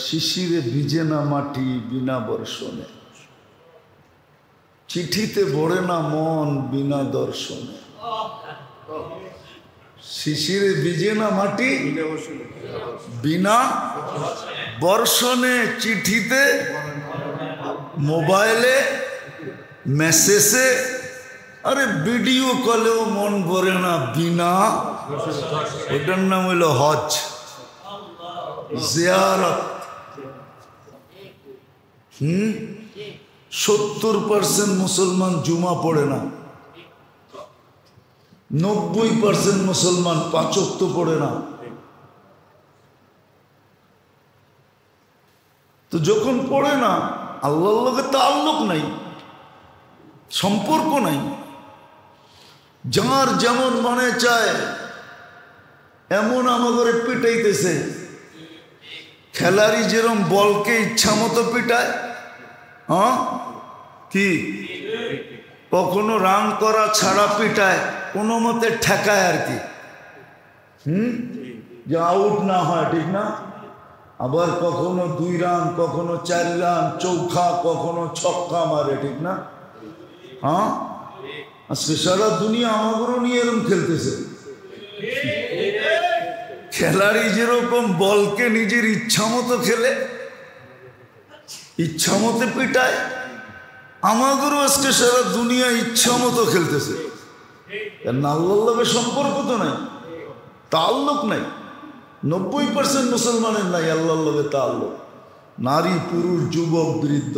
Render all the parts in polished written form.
শিশিরে ভিজে না মাটি বিনা বর্ষণে, চিঠিতে ভরে না মন বিনা দর্শনে। শিশিরে ভিজে না মাটি বিনা বর্ষণে, চিঠিতে মোবাইলে মেসেজে, আরে ভিডিও কলেও মন ভরে না বিনা। ওটার নাম হইল হজ, জিয়ারত। 70% মুসলমান জুমা পড়ে না, 90% মুসলমান 5 ওয়াক্ত পড়ে না। তো যখন পড়ে না, আল্লাহর লগে তাআল্লুক নাই, সম্পর্ক নাই। যার যেমন মনে চায় এমন আমাদের পিটাইতেছে। খেলারি যেরকম বলকে ইচ্ছা মতো পিটায়, হ্যাঁ কি কখনো রান করা ছাড়া পিটায়, কোনো মতে ঠেকায় আর কি, যে আউট না হয়, ঠিক না? আবার কখনো 2 রান, কখনো 4 রান, চৌখা, কখনো ছক্কা মারে, ঠিক না? হ্যাঁ, আজকে সারা দুনিয়া আমাদেরও নিয়ে এরকম খেলতেছে। খেলাড়ি যেরকম বলকে নিজের ইচ্ছা মতো খেলে, ইচ্ছা মতো পিটায়, আমাদেরও আজকে সারা দুনিয়া ইচ্ছা মতো খেলতেছে। আল্লাহর লগে সম্পর্ক তো নাই, তাআল্লুক নাই। 90% মুসলমানের নাই আল্লাহর লগে তাআল্লুক। নারী, পুরুষ, যুবক, বৃদ্ধ,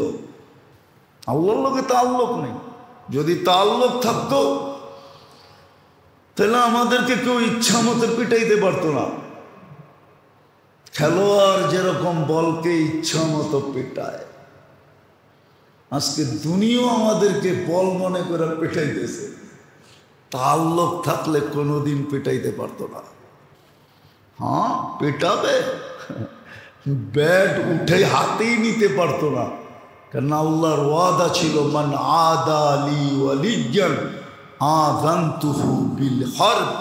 আল্লাহর লগে তাআল্লুক নেই। যদি তাআল্লুক থাকতো তাহলে আমাদেরকে কেউ ইচ্ছা মতো পিটাইতে পারতো না। খেলোয়াড় যেরকম বলকে ইচ্ছা মতো পিটায়, আজকে দুনিয়া আমাদেরকে বল মনে করে পিটাইতেছে। তাআল্লুক থাকলে কোনোদিন পিটাইতে পারতো না। হ্যাঁ, পিটাবে, ব্যাট উঠে হাতেই নিতে পারতো না। কারণ আল্লাহর ওয়াদা ছিল, মান আদা লি ওয়ালিয়ান আযানতুহু বিল হারব।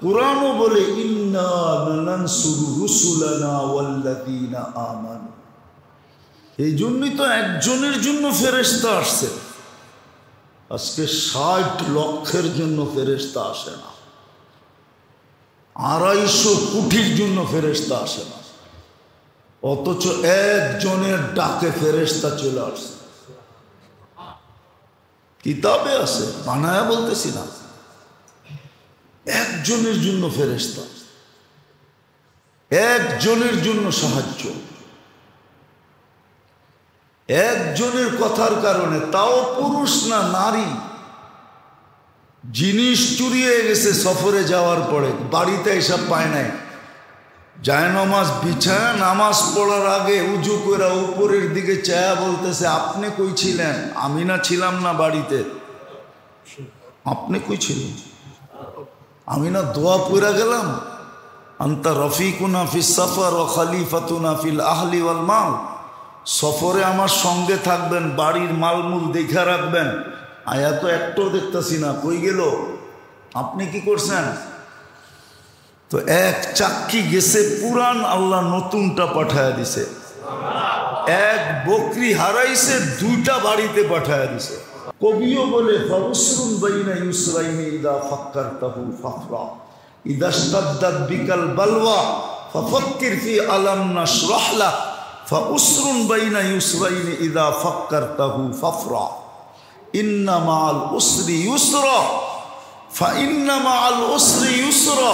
কুরআনও বলে, ইন্না লানানসুরু রুসুলানা ওয়াল্লাযীনা আমানু। এই জন্যই তো একজনের জন্য ফেরেশতা আসছে, আজকে 60 লক্ষের জন্য ফেরেশতা আসে না, 250 কোটির জন্য ফেরেশতা আসে না। অথচ একজনের ডাকে ফেরেশতা চলে আসছে। কিতাবে আছে, বানায়া বলতেছি না। একজনের জন্য ফেরেশতা, একজনের জন্য সাহায্য, একজনের কথার কারণে, তাও পুরুষ না নারী। জিনিস চুরি হয়ে গেছে সফরে যাওয়ার পরে, বাড়িতে এসব পায় নাই, জায়নামাজ বিছায়া নামাজ পড়ার আগে উজু করে উপরের দিকে চায়া বলতেছে, আপনি কই ছিলেন? আমি না ছিলাম না বাড়িতে। আপনি কই ছিলেন? আমি না দোয়া পড়া গেলাম, আনতা রফিকুনা ফিস সফর ওয়া খলিফাতুনা ফিল আহলি ওয়াল মাল। সফরে আমার সঙ্গে থাকবেন, বাড়ির মালমূল দেখা রাখবেন। আয়া তো একটাও দেখতেছি না, কই গেল? আপনি কি করছেন? তো এক চাক্কি গেছে পুরান, আল্লাহ নতুনটা পাঠায়া দিছে। এক বকরি হারাইছে, 2টা বাড়িতে পাঠায়া দিছে। কবিও বলে, ফাউসরুন বাইনা ইউসরাইনি ইদা ফাক্কারতাহু ফাফরা, ইদা ইশতাদ্দাত বিকাল বালওয়া ফাফাক্কির ফি আলাম নাশরাহ লাক, ফাউসরুন বাইনা ইউসরাইনি ইদা ফাক্কারতাহু ফাফরা, ইন্না মাআল উসরি ইউসরা, ফা ইন্না মাআল উসরি ইউসরা,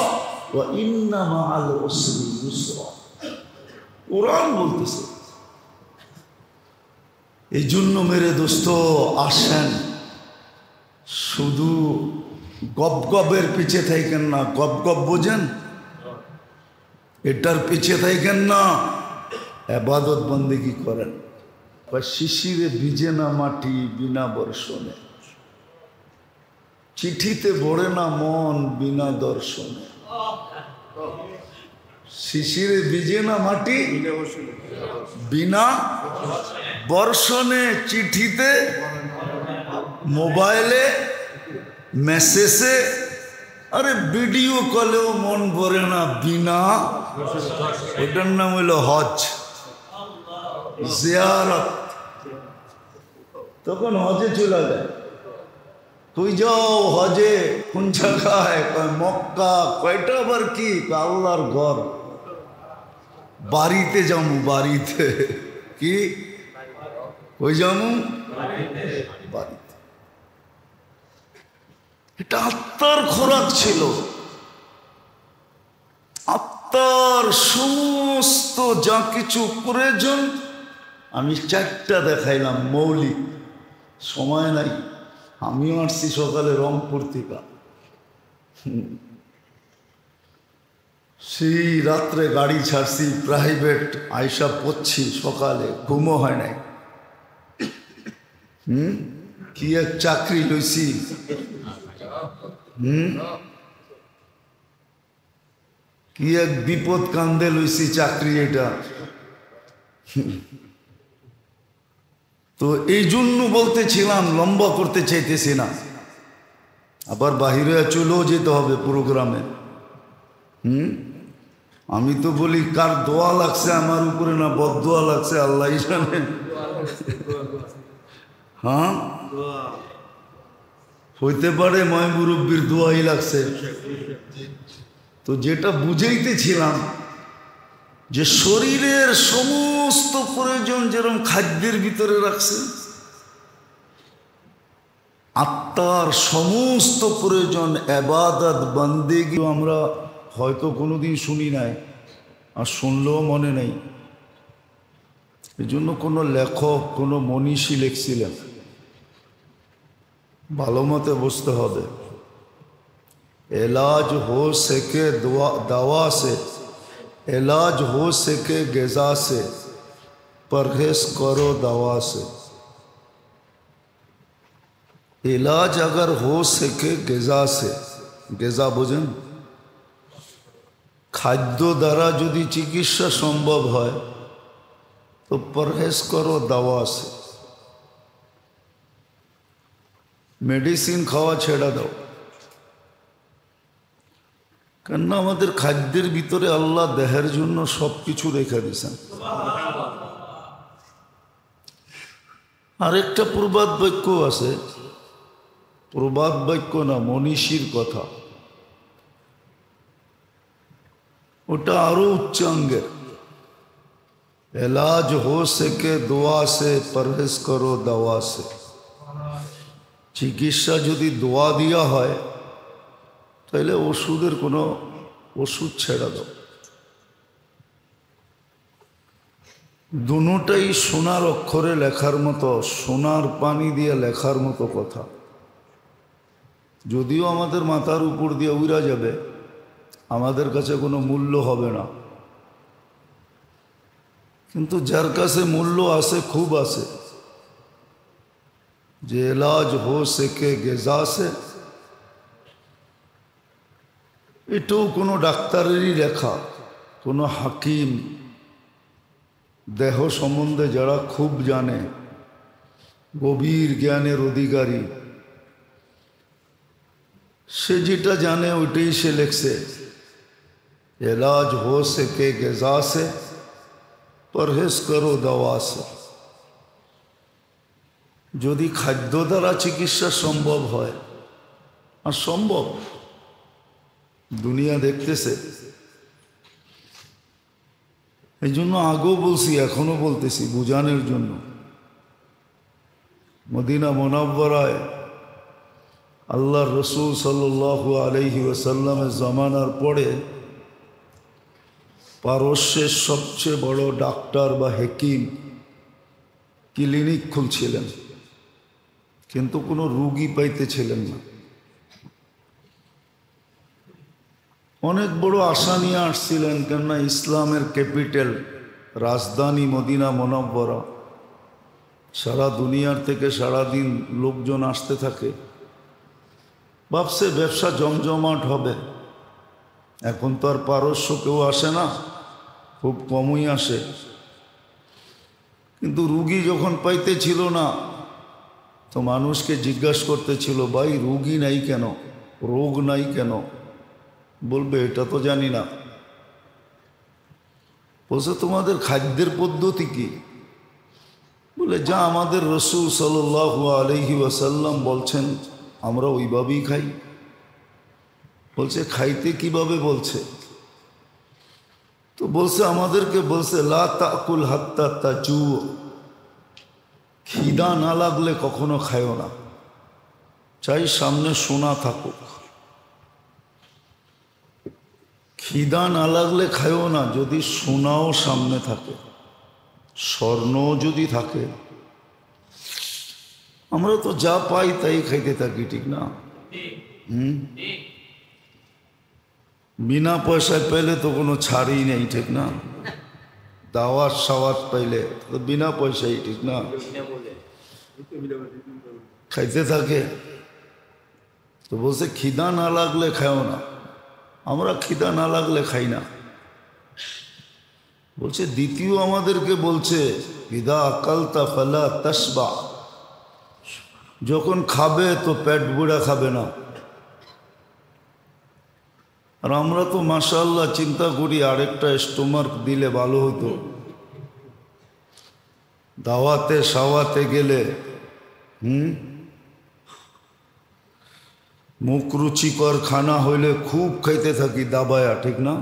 ওয়া ইন্না মাআল উসরি ইউসরা। কুরআন বলতেছে। এই জন্য মেরে দোস্ত, আসেন, শুধু গবগবের পিছে থাকেন না। গবগব বোঝেন? এটার পিছে থাকেন না, ইবাদত বন্দেগী করেন। শিশিরে ভিজে না মাটি বিনা বর্ষণে, চিঠিতে ভরে না মন বিনা দর্শনে। শিশিরে ভিজে না মাটি বিনা বর্ষণে, চিঠিতে মোবাইলে মেসেজে, আরে ভিডিও কলেও মন ভরে না বিনা। ওটার নাম হইল হজ, জিয়ারত। তখন হজে চলে যায়। তুই যাও হজে কোন জায়গায়? কয় মক্কা। কয়টা আবার কি? আল্লাহর ঘর। বাড়িতে যাবো, বাড়িতে। কি কই যাবো? বাড়িতে। এটা আত্মার খোরাক ছিল। আত্মার সমস্ত যা কিছু প্রয়োজন আমি চারটা দেখাইলাম মৌলিক। সময় নাই, আমিও আসছি সকালে রংপুর থেকে। সেই রাত্রে গাড়ি ছাড়ছি প্রাইভেট, আয়সা পড়ছি সকালে, ঘুমও হয় নাই। কি এক চাকরি লইছি। কি এক বিপদ কান্দে লইছি চাকরি এটা। তো এই জন্য বলতেছিলাম, লম্বা করতে চাইতেছি না। আবার বাহিরে চলেও যেতে হবে প্রোগ্রামে। আমি তো বলি কার দোয়া লাগছে আমার উপরে, না বদদোয়া লাগছে আল্লাহ জানে। হ্যাঁ, হইতে পারে ময় মুরব্বীর দোয়াই লাগছে। তো যেটা বুঝাইতেছিলাম যে শরীরের সমস্ত প্রয়োজন যেরকম খাদ্যের ভিতরে রাখছে, আত্মার সমস্ত প্রয়োজন ইবাদত বন্দেগী আমরা হয়তো কোনোদিন শুনি নাই, আর শুনলেও মনে নেই। এই জন্য কোনো লেখক, কোনো মনীষী লিখছিলেন, ভালো মতে বুঝতে হবে। इलाज हो सके दवा से, इलाज हो सके ग़िज़ा से, परहेज़ करो दवा से। इलाज अगर हो सके ग़िज़ा से, ग़िज़ा बुझें? खाद्य द्वारा यदि चिकित्सा सम्भव है तो परहेज़ करो दवा से। मेडिसिन खावा छेड़ा दो। কেননা আমাদের খাদ্যের ভিতরে আল্লাহ দেহের জন্য সব কিছু রেখে দিয়েছেন। আরেকটা প্রবাদ বাক্য আছে, প্রবাদ বাক্য না, মনীষীর কথা, ওটা আরো উচ্চাঙ্গের। এলাজ হো সকে দোয়া সে, পরহেজ করো দাওয়া সে। চিকিৎসা যদি দোয়া দিয়া হয় তাহলে ওষুধের কোনো ওষুধ ছেড়ে দাও। দুটোটাই সোনার অক্ষরে লেখার মতো, সোনার পানি দিয়ে লেখার মতো কথা। যদিও আমাদের মাথার উপর দিয়ে উড়া যাবে, আমাদের কাছে কোনো মূল্য হবে না, কিন্তু যার কাছে মূল্য আছে, খুব আছে, যে এলাজ হো সকে ग़िज़ा से, এটাও কোনো ডাক্তারেরই লেখা। কোনো হাকিম, দেহ সম্বন্ধে যারা খুব জানে, গভীর জ্ঞানের অধিকারী, সে যেটা জানে ওইটাই সে লেখছে। এলাজ হো সকে ग़िज़ा से, পরহেজ করো দাওয়া সে। যদি খাদ্য দ্বারা চিকিৎসা সম্ভব হয়, আর সম্ভব, দুনিয়া দেখতেছে। এই জন্য আগেও বলছি, এখনো বলতেছি বুঝানোর জন্য। মদিনা মুনাওয়ারায় আল্লাহর রসুল সাল্লাল্লাহু আলাইহি ওয়াসাল্লামের জামানার পরে পারস্যের সবচেয়ে বড় ডাক্তার বা হাকিম ক্লিনিক খুলছিলেন, কিন্তু কোনো রুগী পাইতেছিলেন না। অনেক বড় আশা নিয়ে আসছিলেন, কেননা ইসলামের ক্যাপিটাল, রাজধানী মদিনা মুনাওয়ারা। সারা দুনিয়ার থেকে সারাদিন লোকজন আসতে থাকে। ভাবছে ব্যবসা জমজমাট হবে। এখন তো আর পারস্য কেউ আসে না, খুব কমই আসে। কিন্তু রুগী যখন পাইতেছিল না, তো মানুষকে জিজ্ঞাসা করতেছিল, ভাই রুগী নাই কেন, রোগ নাই কেন? বলবে এটা তো জানি না। বলছে তোমাদের খাদ্যের পদ্ধতি কি? বলে যা আমাদের রসুল সাল্লাল্লাহু আলাইহি ওয়াসাল্লাম বলছেন আমরা ওইভাবেই খাই। বলছে খাইতে কিভাবে বলছে? তো বলছে আমাদেরকে বলছে লা তাকুল হাত্তা তাজু, খিদা না লাগলে কখনো খায়ও না, চাই সামনে সোনা থাকুক। খিদা না লাগলে খায়ও না যদি সোনাও সামনে থাকে, স্বর্ণও যদি থাকে। আমরা তো যা পাই তাই খাইতে থাকি, ঠিক না? বিনা পয়সায় পেলে তো কোনো ছাড়ই নেই, ঠিক না? দাওয়াত সাওয়াত পাইলে তো বিনা পয়সাই, ঠিক না? খাইতে থাকে। তো বলছে খিদা না লাগলে খাও না। আমরা খিদা না লাগলে খাই না। বলছে দ্বিতীয় আমাদেরকে বলছে ইদা আকালতা ফালা তাসবা, যখন খাবে তো পেট বুড়া খাবে না। আর আমরা তো মাশাআল্লাহ চিন্তা করি আরেকটা স্টোমাক দিলে ভালো হতো। দাওয়াতে সাওয়াতে গেলে মুখ রুচিকর খানা হইলে খুব খাইতে থাকি দাবায়া, ঠিক না?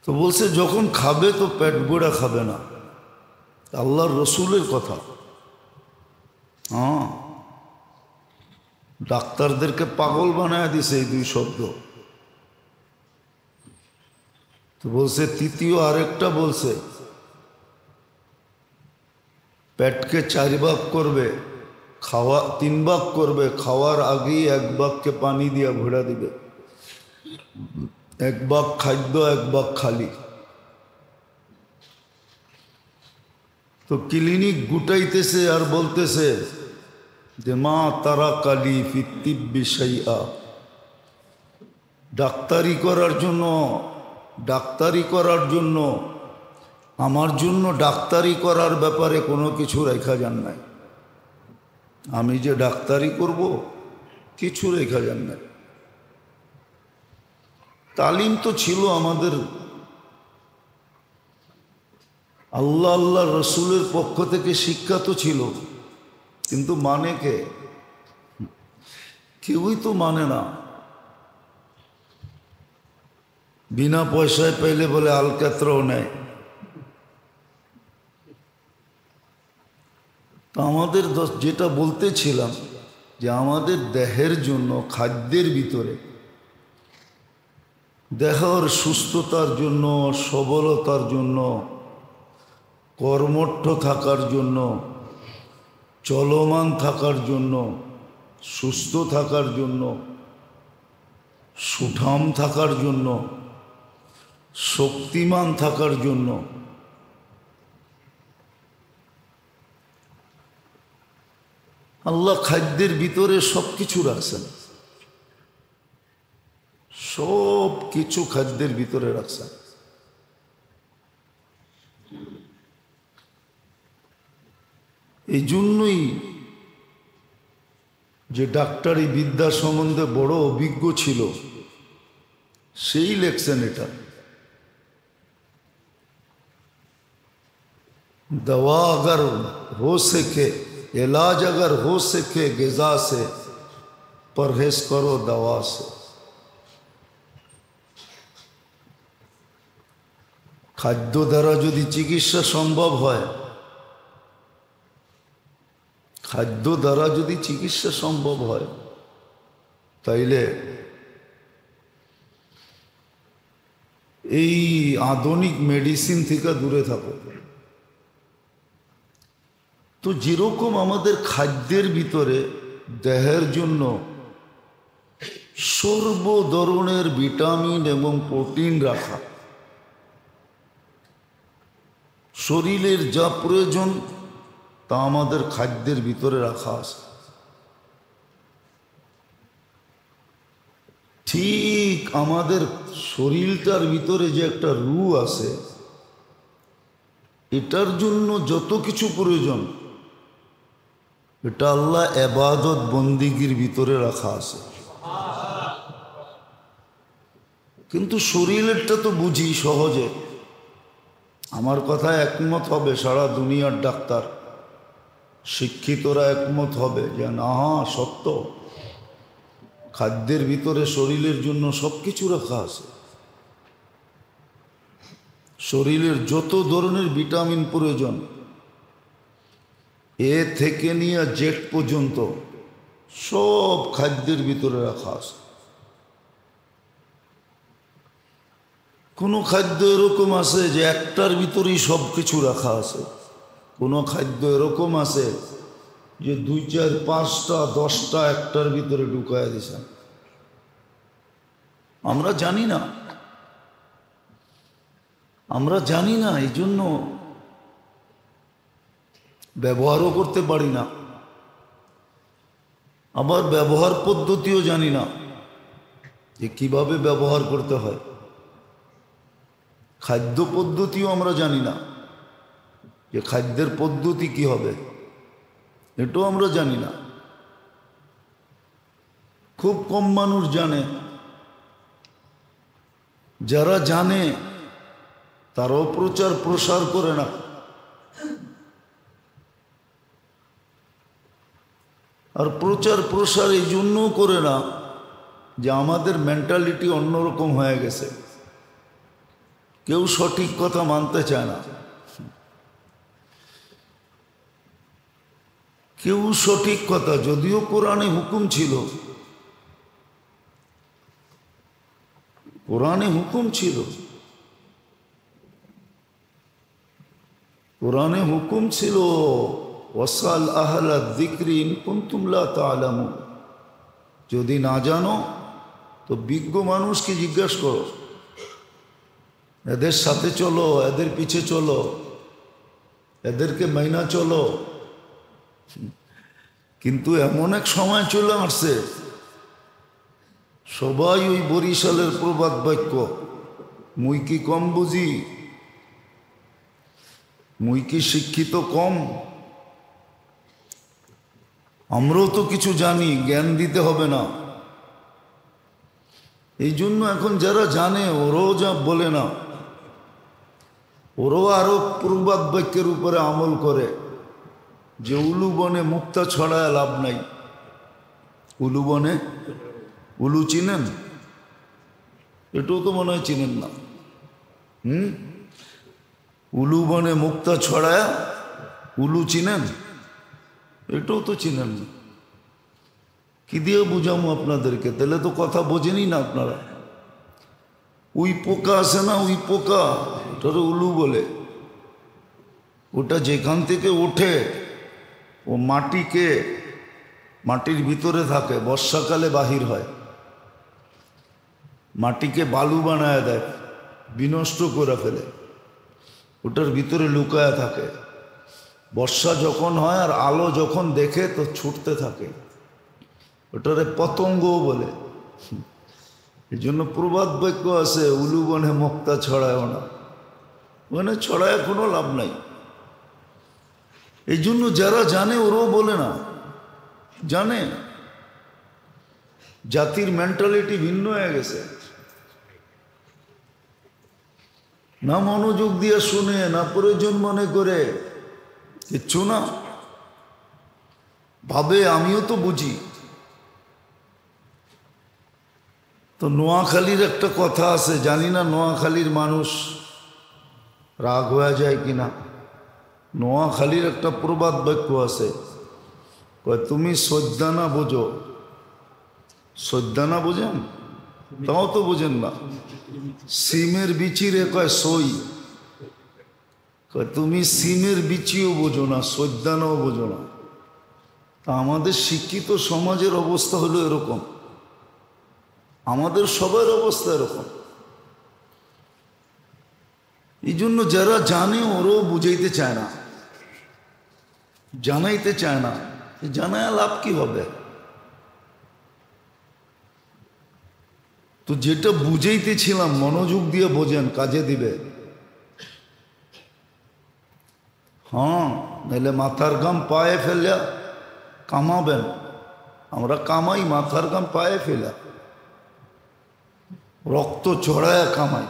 তো বলছে যখন খাবে তো পেট বুড়া খাবে না। আল্লাহর রসুলের কথা। হ্যাঁ, ডাক্তারদেরকে পাগল বানায় দিছে এই দুই শব্দ। তো বলছে তৃতীয় আরেকটা বলছে পেটকে 4 ভাগ করবে, খাওয়া 3 ভাগ করবে, খাওয়ার আগেই 1 ভাগকে পানি দিয়া ভরা দিবে, 1 ভাগ খাদ্য 1 ভাগ খালি। তো ক্লিনিক গুটাইতেছে আর বলতেছে যে মা তারা কালি ফিত্তিব বিষয়া, ডাক্তারি করার জন্য আমার জন্য ডাক্তারি করার ব্যাপারে কোনো কিছু রেখা যান নাই। আমি যে ডাক্তারি করব কিছু রেখা যান নাই। তালিম তো ছিল আমাদের আল্লাহ রসুলের পক্ষ থেকে, শিক্ষা তো ছিল, কিন্তু মানে কে? কেউই তো মানে না। বিনা পয়সায় পাইলে বলে আলকাতরাও নেয়। তো আমাদের যেটা বলতেছিলাম যে আমাদের দেহের জন্য খাদ্যের ভিতরে দেহের সুস্থতার জন্য, সবলতার জন্য, কর্মঠ থাকার জন্য, চলমান থাকার জন্য, সুস্থ থাকার জন্য, সুঠাম থাকার জন্য, শক্তিমান থাকার জন্য আল্লাহ খাদ্যের ভিতরে সব কিছু রাখছেন। সব কিছু খাদ্যের ভিতরে রাখছেন। এই জন্যই যে ডাক্তারি বিদ্যা সম্বন্ধে বড় অভিজ্ঞ ছিল সেই লেখছেন এটা। दवा अगर हो सके, इलाज अगर हो सके ग़िज़ा से, परहेज़ करो दवा से। খাদ্য দ্বারা যদি চিকিৎসা সম্ভব হয়, খাদ্য দ্বারা যদি চিকিৎসা সম্ভব হয়, তাইলে এই আধুনিক মেডিসিন থেকে দূরে থাকো। তো যেরকম আমাদের খাদ্যের ভিতরে দেহের জন্য সর্ব ধরনের ভিটামিন এবং প্রোটিন রাখা, শরীরের যা প্রয়োজন তা আমাদের খাদ্যের ভিতরে রাখা আছে। ঠিক আমাদের শরীরটার ভিতরে যে একটা রূহ আছে, এটার জন্য যত কিছু প্রয়োজন এটা আল্লাহ ইবাদত বন্দিগির ভিতরে রাখা আছে। কিন্তু শরীরেরটা তো বুঝি সহজে, আমার কথায় একমত হবে সারা দুনিয়ার ডাক্তার, শিক্ষিতরা একমত হবে যে না, সত্য, খাদ্যের ভিতরে শরীরের জন্য সব কিছু রাখা আছে। শরীরের যত ধরনের ভিটামিন প্রয়োজন, এ থেকে নিয়ে জেট পর্যন্ত সব খাদ্যের ভিতরে রাখা আছে। কোনো খাদ্য এরকম আছে যে একটার ভিতরেই সব কিছু রাখা আছে, কোনো খাদ্য এরকম আছে যে 2, 4, 5টা 10টা একটার ভিতরে ঢুকায় দিয়েছেন। আমরা জানি না, এই জন্য ব্যবহারও করতে পারি না, আবার ব্যবহার পদ্ধতিও জানি না যে কিভাবে ব্যবহার করতে হয়। খাদ্য পদ্ধতিও আমরা জানি না যে খাদ্যের পদ্ধতি কি হবে, এটাও আমরা জানি না। খুব কম মানুষ জানে, যারা জানে তারাও প্রচার প্রসার করে না। আর প্রচার প্রসার এই জন্যও করে না যে আমাদের মেন্টালিটি অন্যরকম হয়ে গেছে, কেউ সঠিক কথা মানতে চায় না, কেউ সঠিক কথা, যদিও কোরআনে হুকুম ছিল, কোরআনে হুকুম ছিল, কোরআনে হুকুম ছিল ওয়াসাল আহলা যিকরি ইন কুনতুম লা তা'লামুন, যদি না জানো তো বিজ্ঞ মানুষকে জিজ্ঞাসা করো, এদের সাথে চলো, এদের পিছে চলো, এদেরকে মাইনা চলো। কিন্তু এমন এক সময় চলে আসছে সবাই ওই বরিশালের প্রবাদ বাক্য, মুই কি কম বুঝি, মুই কি শিক্ষিত কম, আমরাও তো কিছু জানি, জ্ঞান দিতে হবে না। এই জন্য এখন যারা জানে ওরাও যা বলে না, ওরাও আরো প্রবাদ বাক্যের উপরে আমল করে যে উলু বনে মুক্তা ছড়ায় লাভ নাই। উলু বনে, উলু চিনেন? এটাও তো মনে হয় চিনেন না। উলু বনে মুক্তা ছড়ায়, উলু চিনেন? এটাও তো চিনেন না। কি দিয়ে বুঝামো আপনাদেরকে? তাহলে তো কথা বোঝেনি না আপনারা। উই পোকা আছে না, উই পোকা, ওটারে উলু বলে। ওটা যেখান থেকে ওঠে ও মাটির ভিতরে থাকে, বর্ষাকালে বাহির হয়, মাটিকে বালু বানায় দেয়, বিনষ্ট করে ফেলে, ওটার ভিতরে লুকায় থাকে। বর্ষা যখন হয় আর আলো যখন দেখে তো ছুটতে থাকে, ওটারে পতঙ্গও বলে। এই জন্য প্রবাদ বাক্য আছে, উলু বনে মুক্তা ছড়ায়ও না, মানে ছড়ায় কোনো লাভ নাই। এই জন্য যারা জানে ওরাও বলে না, জানে। জাতির মেন্টালিটি ভিন্ন হয়ে গেছে, না মনোযোগ দিয়ে শুনে, না প্রয়োজন মনে করে, কিচ্ছু না, ভাবে আমিও তো বুঝি। তো নোয়াখালীর একটা কথা আছে, জানি না নোয়াখালীর মানুষ রাগ হয়ে যায় কিনা। নোয়াখালীর একটা প্রবাদ বাক্য আছে, কয় তুমি সজ্জানা বোঝো। সজ্জানা বোঝেন? তাও তো বোঝেন না। সিমের বিচিরে কয় সই, কয় তুমি সিমের বিচিও বোঝো না, সজ্জানাও বোঝো না। তা আমাদের শিক্ষিত সমাজের অবস্থা হলো এরকম, আমাদের সবার অবস্থা এরকম। এই জন্য যারা জানে ওরাও বুঝাইতে চায় না, জানাইতে চায় না। জানায় লাভ কি হবে? তো যেটা বুঝাইতেছিলাম মনোযোগ দিয়ে বোঝেন, কাজে দিবে। হ্যাঁ, নাহলে মাথার ঘাম পায়ে ফেলে কামাবেন। আমরা কামাই মাথার ঘাম পায়ে ফেলে, রক্ত ছড়ায় কামাই।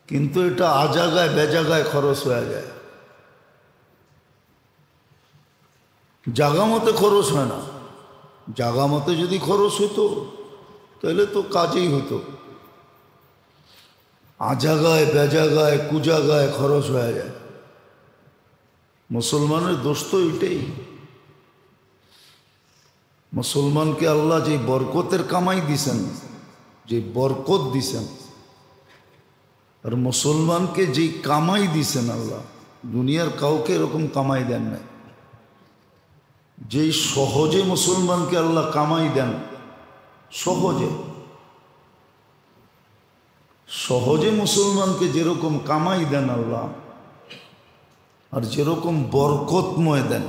কিন্তু এটা আজাগায় বেজাগায় খরচ হয়ে যায়, জাগা মতে খরচ হয় না। জাগা মতে যদি খরচ হতো তাহলে তো কাজেই হতো। আজাগায় বেজাগায় কুজাগায় খরচ হয়ে যায়। মুসলমানের দোষ তো এটাই। মুসলমানকে আল্লাহ যে বরকতের কামাই দিছেন, যে বরকত দিছেন, আর মুসলমানকে যে কামাই দিছেন আল্লাহ, দুনিয়ার কাউকে এরকম কামাই দেন নাই। যেই সহজে মুসলমানকে আল্লাহ কামাই দেন, সহজে সহজে মুসলমানকে যেরকম কামাই দেন আল্লাহ, আর যেরকম বরকতময় দেন,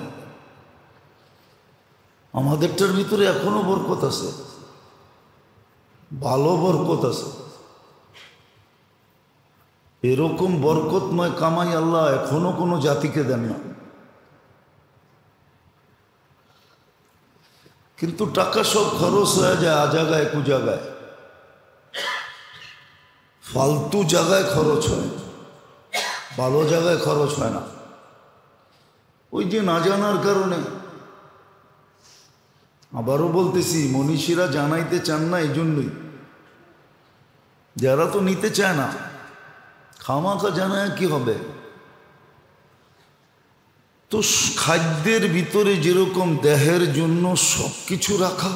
আমাদেরটার ভিতরে এখনো বরকত আছে, ভালো বরকত আছে। এরকম বরকতময় কামাই আল্লাহ এখনো কোনো জাতিকে দেন না। কিন্তু টাকা সব খরচ হয়ে যায় আজাগায় কুজাগায়, ফালতু জায়গায় খরচ হয়, ভালো জায়গায় খরচ হয় না। ওই যে না জানার কারণে। আবারও বলতেছি, মনীষীরা জানাইতে চান না, এই জন্যই। যারা তো নিতে চায় না, খামাখা জানায় কি হবে? তো খাদ্যের ভিতরে যেরকম দেহের জন্য সব কিছু রাখা,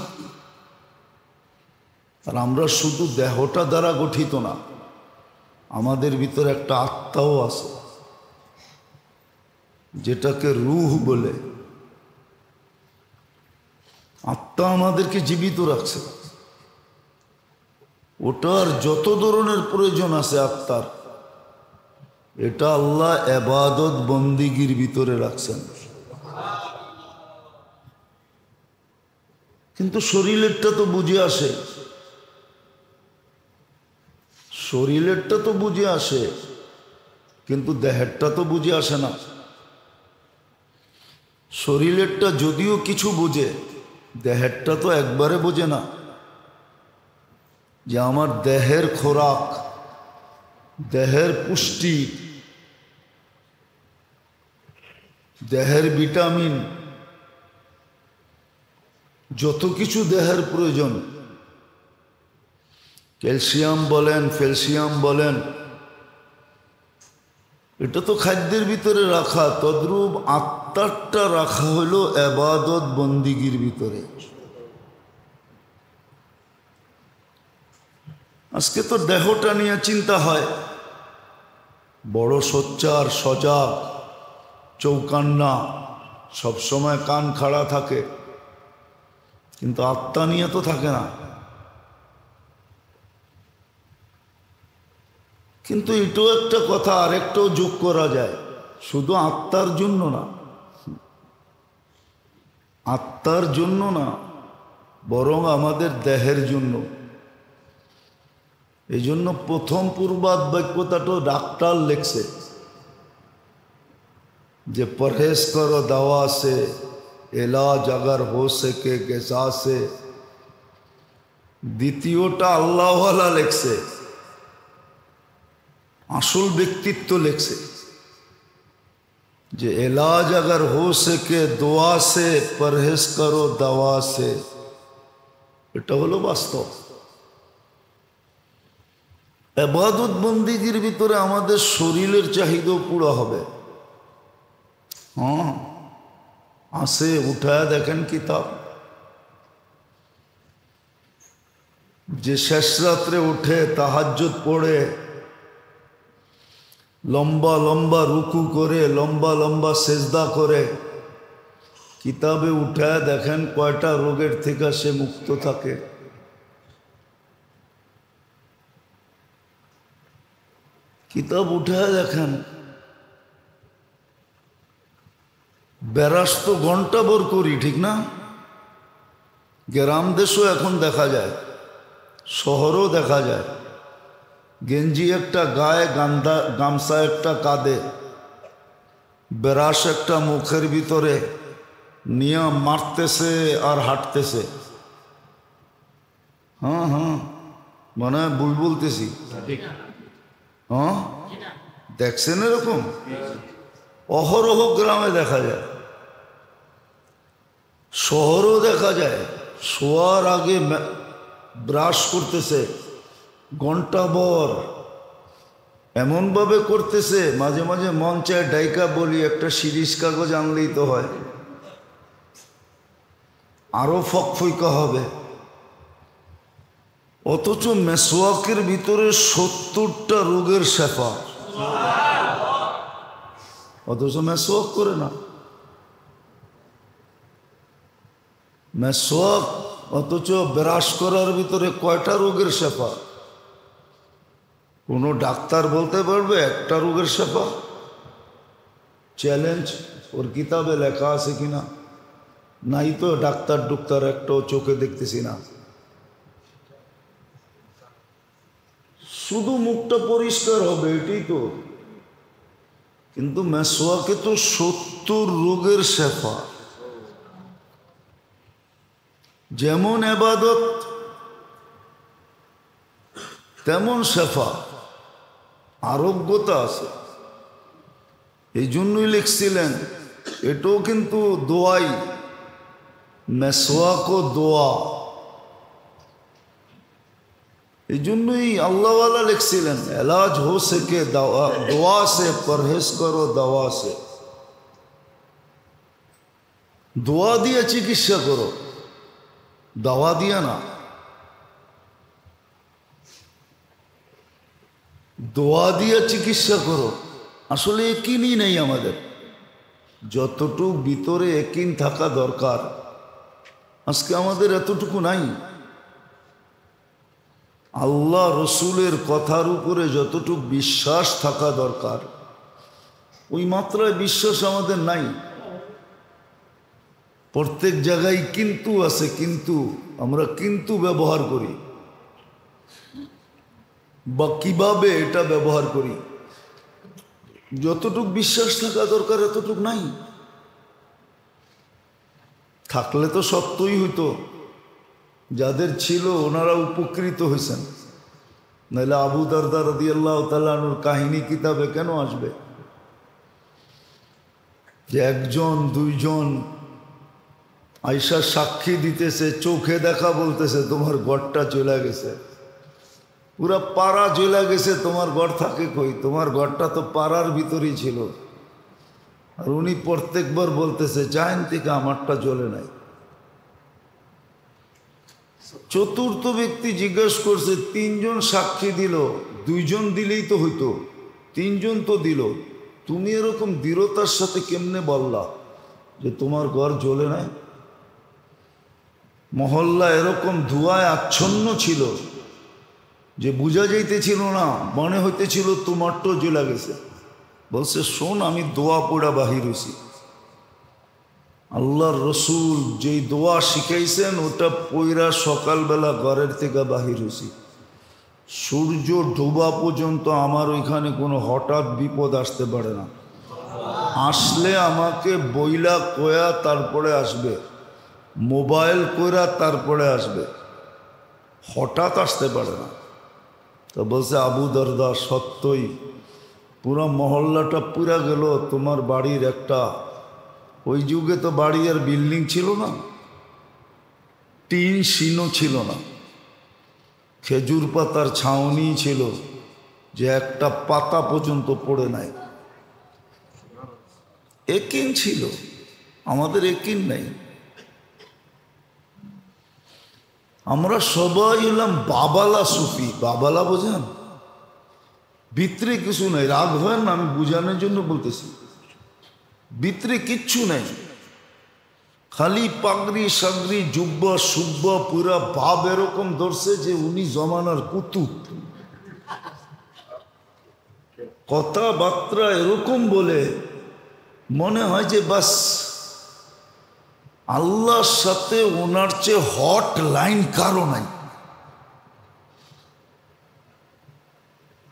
আর আমরা শুধু দেহটা দ্বারা গঠিত না, আমাদের ভিতরে একটা আত্মাও আছে, যেটাকে রূহ বলে। আত্মা আমাদেরকে জীবিত রাখছে। ওটার যত ধরনের প্রয়োজন আছে আত্মার, এটা আল্লাহ ইবাদত বন্দিগির ভিতরে রাখছেন। কিন্তু শরীরেরটা তো বুঝে আসে, শরীরেরটা তো বুঝে আসে, কিন্তু দেহেরটা তো বুঝে আসে না। শরীরেরটা যদিও কিছু বোঝে, দেহেরটা তো একবারে বোঝে না। যে আমার দেহের খোরাক, দেহের পুষ্টি, দেহের ভিটামিন, যত কিছু দেহের প্রয়োজন, ক্যালসিয়াম বলেন, ক্যালসিয়াম বলেন, এটা তো খাদ্যের ভিতরে রাখা। তদ্রূপ আত্মারটা রাখা হলো ইবাদত বন্দিগির ভিতরে। আজকে তো দেহটা নিয়ে চিন্তা হয়, বড় সোচ্চার, সজাগ, চৌকান্না, সবসময় কান খাড়া থাকে, কিন্তু আত্মা নিয়ে তো থাকে না। কিন্তু এটাও একটা কথা, আরেকটাও যোগ করা যায়, শুধু আত্মার জন্য না, আত্মার জন্য না, বরং আমাদের দেহের জন্য। এই জন্য প্রথম পূর্বাদ বাক্যটাও ডাক্তার লেখছে যে পরহেজ করো দাওয়া সে, এলাজ अगर हो सके গেজা সে। দ্বিতীয়টা আল্লাহওয়ালা লেখছে, আসল ব্যক্তিত্ব লেখছে যে এলাজ अगर हो सके দোয়া সে, পরহেজ করো দাওয়া সে। এটা হলো বাস্তব। ইবাদত বন্দিগির ভিতরে আমাদের শরীরের চাহিদাও পুরো হবে। হ্যাঁ, আসে, উঠায় দেখেন কিতাব, যে শেষ রাত্রে উঠে তাহাজ্জুদ পড়ে, লম্বা লম্বা রুকু করে, লম্বা লম্বা সেজদা করে, কিতাবে উঠায় দেখেন কয়টা রোগের থেকে সে মুক্ত থাকে। কিতাব উঠায় দেখেন। বেরাস তো ঘন্টা ভর করি, ঠিক না? গ্রাম দেশও এখন দেখা যায়, শহরও দেখা যায়। গেঞ্জি একটা গায়ে, গামছা একটা কাঁধে, বেরাস একটা মুখের ভিতরে নিয়ে মারতেছে আর হাঁটতেছে। হ্যাঁ হ্যাঁ, মানে ভুল বলতেছি? হ্যাঁ, দেখছেন এরকম? অহরহ গ্রামে দেখা যায়, শহরেও দেখা যায়। শোয়ার আগে ব্রাশ করতেছে ঘন্টাভর, এমনভাবে করতেছে মাঝে মাঝে মন চায় ডাইকা বলি একটা শিরিষ কাগজ আনলেই তো হয়, আরো ফকফইকা হবে। অথচ মেসওয়াকের ভিতরে 70টা রোগের শেফা, অথচ মেসওয়াক করে না। মেসওয়াক অথচ ব্রাশ করার ভিতরে কয়টা রোগের শেফা? কোনো ডাক্তার বলতে পারবে একটা রোগের শেফা? চ্যালেঞ্জ, ওর কিতাবে লেখা আছে কিনা? নাই তো, ডাক্তার ডুক্তার একটাও চোখে দেখতেছি না। শুধু মুখটা পরিষ্কার হবে এটাই তো, কিন্তু মেসওয়াকে তো 70 রোগের শেফা। যেমন ইবাদত তেমন শেফা, আরোগ্যতা আছে। এই জন্যই লিখছিলেন এটাও কিন্তু দোয়াই, মেসওয়াকও দোয়া। এই জন্যই আল্লাহওয়ালা লিখছিলেন এলাজ হো সকে দোয়া সে, পরহেজ করো দাওয়া সে। দোয়া দিয়ে চিকিৎসা করো, দাওয়া দিয়া না। দোয়া দিয়ে চিকিৎসা করো। আসলে একিনই নেই আমাদের, যতটুকু ভিতরে একিন থাকা দরকার আজকে আমাদের এতটুকু নাই। আল্লাহ রসুলের কথার উপরে যতটুকু বিশ্বাস থাকা দরকার ওই মাত্রায় বিশ্বাস আমাদের নাই। প্রত্যেক জায়গায় কিন্তু আছে, কিন্তু আমরা কিন্তু ব্যবহার করি, বা কিভাবে এটা ব্যবহার করি, যতটুক বিশ্বাস থাকা দরকার এতটুক নাই। থাকলে তো সত্যই হইতো, যাদের ছিল ওনারা উপকৃত হয়েছেন, নাহলে আবু দারদা রাদিয়াল্লাহু তাআলা আনহুর কাহিনী কিতাবে কেন আসবে যে একজন দুইজন আয়েশা সাক্ষী দিতেছে, চোখে দেখা বলতেছে তোমার ঘরটা চলে গেছে, পুরা পাড়া চলে গেছে, তোমার ঘর থাকে কই? তোমার ঘরটা তো পাড়ার ভিতরেই ছিল। আর উনি প্রত্যেকবার বলতেছে জাইন থেকে আমারটা জ্বলে নাই। চতুর্থ ব্যক্তি জিজ্ঞেস করছে, 3 জন সাক্ষী দিল, 2 জন দিলেই তো হইতো, 3 জন তো দিল, তুমি এরকম দৃঢ়তার সাথে কেমনে বললা যে তোমার ঘর জ্বলে নাই? মহল্লা এরকম ধোঁয়ায় আচ্ছন্ন ছিল যে বোঝা যাইতেছিল না, মনে হইতেছিল তোমারটাও জ্বলে গেছে। বলছে শোন, আমি দোয়া পড়া বাহির হইছি, আল্লাহর রসুল যেই দোয়া শিখাইছেন ওটা পইরা সকালবেলা ঘরের থেকে বাহির হইছি। সূর্য ডোবা পর্যন্ত আমার ওইখানে কোনো হঠাৎ বিপদ আসতে পারে না, আসলে আমাকে বইলা কয়া তারপরে আসবে, মোবাইল কইরা তারপরে আসবে, হঠাৎ আসতে পারে না। তো বলছে আবু দারদা সত্যই পুরো মহল্লাটা পুরা গেল, তোমার বাড়ির একটা, ওই যুগে তো বাড়ি আর বিল্ডিং ছিল না, টিন শিনও ছিল না, খেজুর পাতার ছাউনি ছিল যে একটা পাতা পর্যন্ত পড়ে নাই। একিন ছিল, আমাদের একিন নাই। আমরা সবাই হলাম বাবালা সুফি। বাবালা বোঝেন? ভিতরে কিছু নাই, রাগ হয় না, আমি বুঝানোর জন্য বলতেছি, ভিতরে কিচ্ছু নাই, খালি পাগড়ি সাগড়ি জুব্বা সুব্বা পুরা ভাব এরকম ধরছে যে উনি জমানার কুতুব। কথাবার্তা এরকম বলে মনে হয় যে বাস আল্লাহর সাথে ওনার চেয়ে হট লাইন কারো নাই।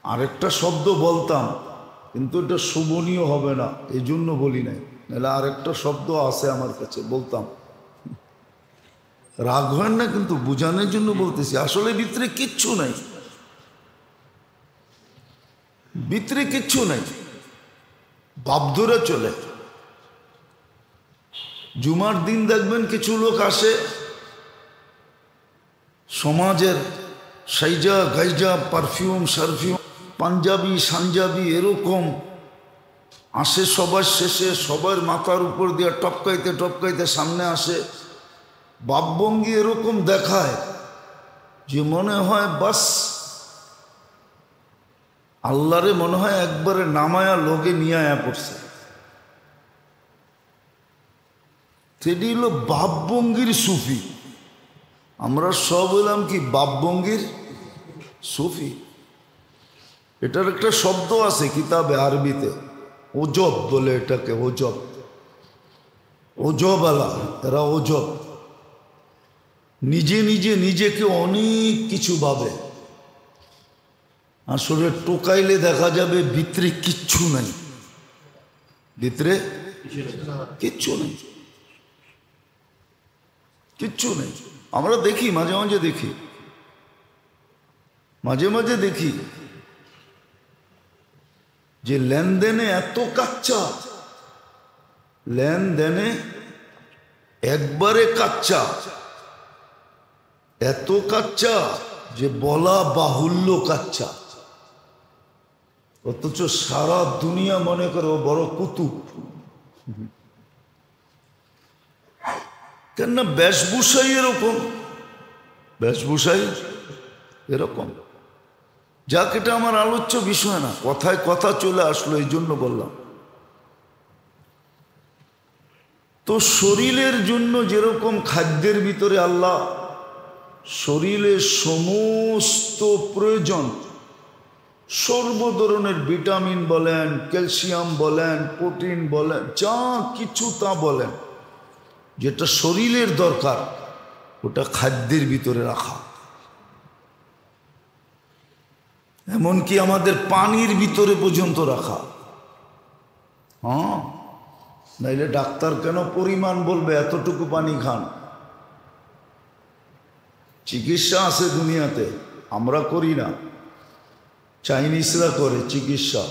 আরেকটা শব্দ বলতাম কিন্তু এটা শোভনীয় হবে না, এই জন্য বলি নাই, নাহলে আরেকটা শব্দ আছে আমার কাছে বলতাম, রাগ হয় না, কিন্তু বোঝানোর জন্য বলতেছি, আসলে ভিতরে কিচ্ছু নাই। ভিতরে কিচ্ছু নাই, বাপ ধরে চলে। জুমার দিন দেখবেন কিছু লোক আসে সমাজের সাইজা গাইজা পারফিউম সারফিউম পাঞ্জাবি সাঞ্জাবি এরকম আসে, সবার শেষে সবার মাথার উপর দিয়ে টপকাইতে টপকাইতে সামনে আসে, বাপভঙ্গি এরকম দেখায় যে মনে হয় বাস আল্লাহরে মনে হয় একবারে নামায়া লোকে নিয়ে আয়া পড়ছে। সেটি হলো বাপভঙ্গির সুফি। আমরা সব হলাম কি বাপভঙ্গির সুফি। এটার একটা শব্দ আছে কিতাবে আরবিতে, ওজব বলে এটাকে, ওজব, ওজব আলা, এরা ওজব। নিজে নিজে নিজেকে অনেক কিছু ভাবে, আসলে টোকাইলে দেখা যাবে ভিতরে কিচ্ছু নাই, ভিতরে কিচ্ছু নেই, কিচ্ছু নেই। আমরা দেখি মাঝে মাঝে দেখি, মাঝে মাঝে দেখি যে লেনদেনে এত কাচ্চা, লেনদেনে একবারে কাচ্চা, এত কাচ্চা যে বলা বাহুল্য কাচ্চা, অথচ সারা দুনিয়া মনে করে ও বড় কুতুব। কেননা বেশভূষাই এরকম, বেশভূষাই এরকম। যাক, এটা আমার আলোচ্য বিষয় না, কথায় কথা চলে আসলো এই জন্য বললাম। তো শরীরের জন্য যেরকম খাদ্যের ভিতরে আল্লাহ শরীরের সমস্ত প্রয়োজন, সর্ব ধরনের ভিটামিন বলেন, ক্যালসিয়াম বলেন, প্রোটিন বলেন, যা কিছু তা বলেন, যেটা শরীরের দরকার ওটা খাদ্যের ভিতরে রাখা। এমনকি আমাদের পানির ভিতরে পর্যন্ত রাখা। হ্যাঁ, নাইলে ডাক্তার কেন পরিমাণ বলবে এতটুকু পানি খান? চিকিৎসা আছে দুনিয়াতে, আমরা করি না, চাইনিজরা করে চিকিৎসা।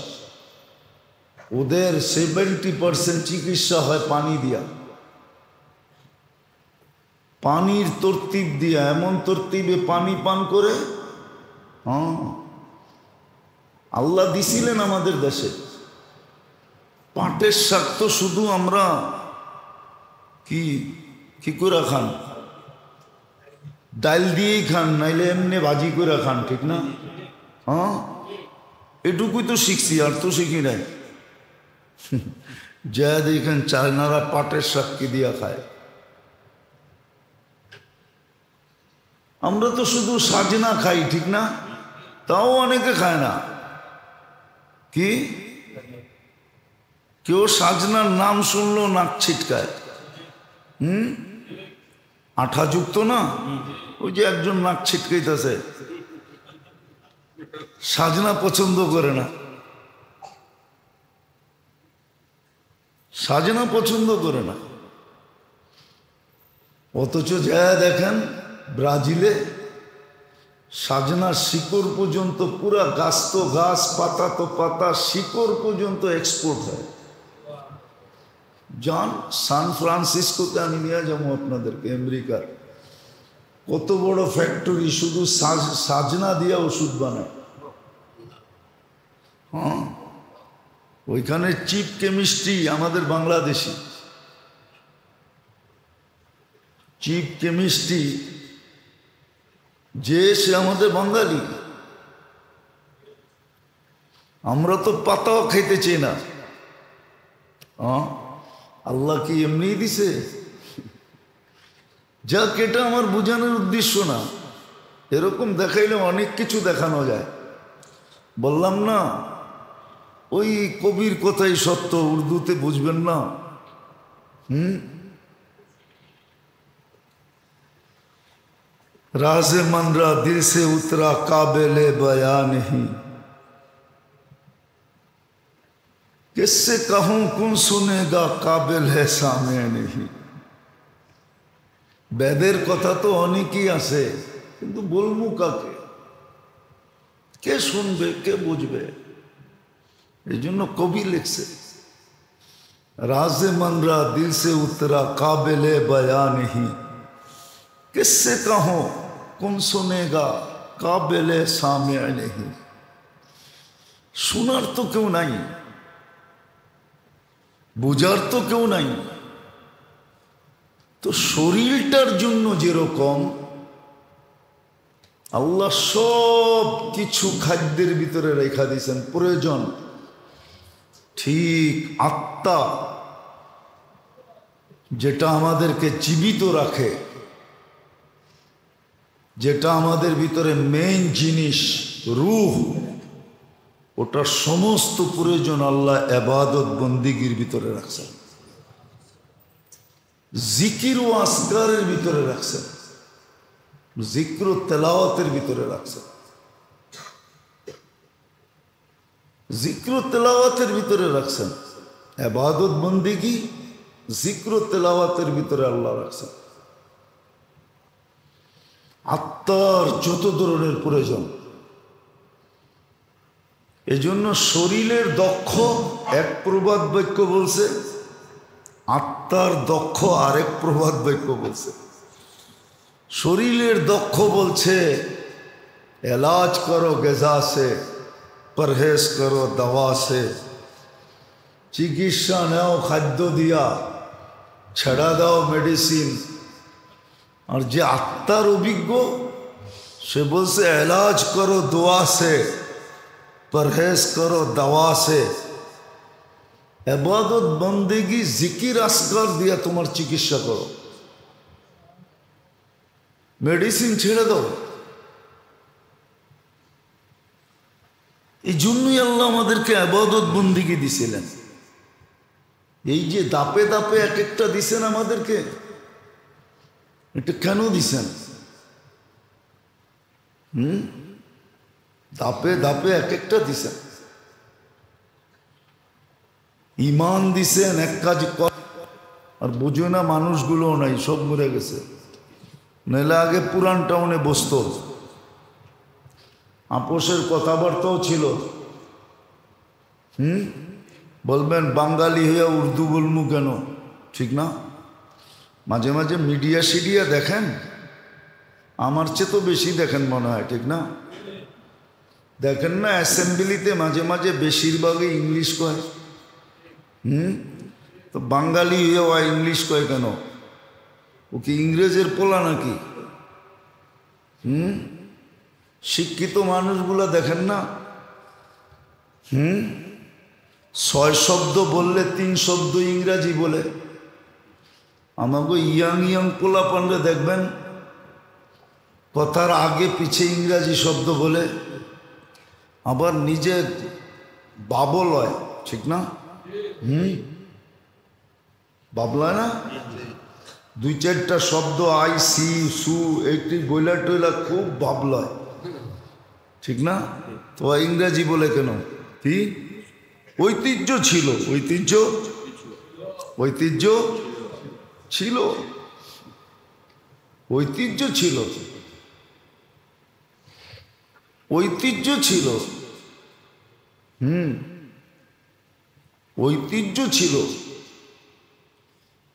ওদের 70% চিকিৎসা হয় পানি দিয়া, পানির তরতিব দিয়া, এমন তরতিবে পানি পান করে। হ্যাঁ, আল্লাহ দিছিলেন আমাদের দেশে পাটের শাক, তো শুধু আমরা কি করে খান, ডাল দিয়েই খান, নাইলে এমনি ভাজি করে খান, ঠিক না? হ্যাঁ, এটুকুই তো শিখছি, আর তো শিখি নাই। যা দেখেন চায়নারা পাটের শাক কি দিয়া খায়, আমরা তো শুধু সাজনা খাই, ঠিক না? তাও অনেকে খায় না। কি কেউ সাজনার নাম শুনলো নাক ছিটকায়। আঠাযুক্ত না, ওই যে একজন নাক ছিটকাইতেছে, সাজনা পছন্দ করে না, সাজনা পছন্দ করে না। অথচ যা দেখেন ব্রাজিলে সাজনার শিকড় পর্যন্ত, পুরা গাছ তো গাছ, পাতা তো পাতা, শিকড় পর্যন্ত এক্সপোর্ট হয়। যান সান ফ্রান্সিসকোতে আমি নিয়ে যাবো আপনাদেরকে, আমেরিকার কত বড় ফ্যাক্টরি, শুধু সাজনা দিয়া ওষুধ বানায়। হ্যাঁ, ওইখানে চিপ কেমিস্ট্রি আমাদের বাংলাদেশি, চিপ কেমিস্ট্রি যে সে আমাদের বাঙালি। আমরা তো পাতাও খাইতে চাই না। আল্লাহ কি এমনি দিছে? যাক, এটা আমার বোঝানোর উদ্দেশ্য না, এরকম দেখাইলে অনেক কিছু দেখানো যায়। বললাম না, ওই কবির কথাই সত্য, উর্দুতে বুঝবেন না। राज़े मनरा दिल से उतरा काबिले बया नहीं, किससे कहूँ कौन सुनेगा काबिल है सामे नहीं। বেদের কথা তো অনেকই আছে, কিন্তু বলবো কাকে, কে শুনবে, কে বুঝবে? এই জন্য কবি লিখছে, राज़े मनरा दिल से उतरा काबिले बयां नहीं, किससे कहो कौन सुनेगा काबिले सामिअ नहीं। শোনার তো কেউ নাই, বুঝার তো কেউ নাই। তো শরীরটার জন্য যেরকম আল্লাহ সব কিছু খাদ্যের ভিতরে রেখা দিয়েছেন প্রয়োজন, ঠিক আত্মা যেটা আমাদেরকে জীবিত রাখে, যেটা আমাদের ভিতরে মেইন জিনিস রূহ, ওটার সমস্ত প্রয়োজন আল্লাহ ইবাদত বন্দিগির ভিতরে রাখছেন, জিকির ও আসকারের ভিতরে রাখছেন, জিক্র ও তেলাওয়াতের ভিতরে রাখছেন, জিক্র ও তেলাওয়াতের ভিতরে রাখছেন, ইবাদত বন্দিগি জিক্র ও তেলাওয়াতের ভিতরে আল্লাহ রাখছেন। আত্মার যত ধরনের প্রয়োজন, এজন্য শরীরের দক্ষ এক প্রবাদ বাক্য বলছে, আত্মার দক্ষ আরেক প্রবাদ বাক্য বলছে। শরীরের দক্ষ বলছে এলাজ করো গেজা সে, পরহেজ করো দাওয়া সে, চিকিৎসা নেও খাদ্য দিয়া, ছেড়া দাও মেডিসিন। আর যে আত্মার অভিজ্ঞ সে বলছে এলাজ করো দোয়া সে, পরহেজ করো দাওয়া সে। ইবাদত বন্দেগি জিকির আসকার দিয়া তোমার চিকিৎসা করো, মেডিসিন ছেড়ে দাও। এই জন্যই আল্লাহ আমাদেরকে ইবাদত বন্দেগি দিছিলেন। এই যে দাপে দাপে এক একটা দিছেন আমাদেরকে, এটা কেন দিছেন? দাপে দাপে এক একটা দিছেন। ইমান দিছেন এক কাজ কর, আর বুঝো না মানুষগুলোও নাই, সব মরে গেছে। নইলে আগে পুরান টাউনে বসত, আপোষের কথাবার্তাও ছিল। বলবেন বাঙালি হইয়া উর্দু বলমু কেন? ঠিক না? মাঝে মাঝে মিডিয়া সিডিয়া দেখেন, আমার চেয়ে তো বেশি দেখেন মনে হয়, ঠিক না? দেখেন না অ্যাসেম্বলিতে মাঝে মাঝে বেশিরভাগই ইংলিশ কয়। তো বাঙালি হইয়া ইংলিশ কয় কেন? ও কি ইংরেজের পোলা নাকি? শিক্ষিত মানুষগুলা দেখেন না, 6 শব্দ বললে 3 শব্দ ইংরাজি বলে। আমাকে ইয়াং ইয়াং পোলা পান্ডে দেখবেন কথার আগে পিছে ইংরাজি শব্দ বলে, আবার নিজে বাবল হয়, ঠিক না? বাবলায় না, 2-4টা শব্দ আই সি সু একটি বইলা টইলা খুব ভাবলয়, ঠিক না? তো ইংরাজি বলে কেন? কি ঐতিহ্য ছিল, ঐতিহ্য ঐতিহ্য ছিল, ঐতিহ্য ছিল, ঐতিহ্য ছিল, ঐতিহ্য ছিল।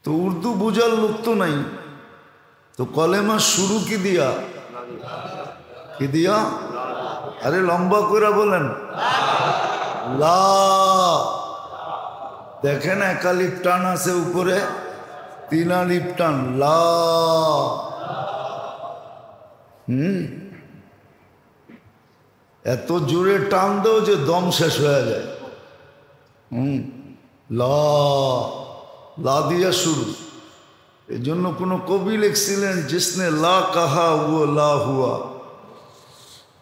তো উর্দু বোঝার লোক তো নাই, তো কলেমা শুরু কি দিয়া? কি দিয়া? আরে লম্বা করে বলেন, লা। দেখেন একালিপ টান আছে উপরে, 3 আলিপ টান, লা। এত জোরে টান দাও যে দম শেষ হয়ে যায়। লা, লা দিয়া শুরু। এই জন্য কোনো কবি লিখছিলেন, জিসনে লা কাহা ও লা হুয়া,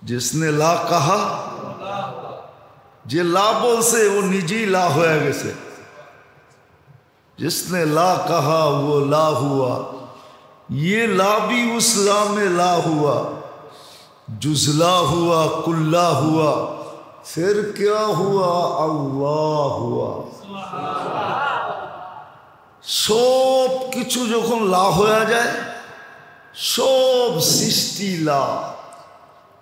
জিসনে লা কাহা, যে লা বলছে ও নিজেই লা হয়ে গেছে। जिसने ला कहा वो ला हुआ, ये ला भी उस ला में ला हुआ, जुजला हुआ कुल्ला हुआ, फिर क्या हुआ? अल्लाह हुआ। সব কিছু যখন লা হয়ে যায়, সব সৃষ্টি লা।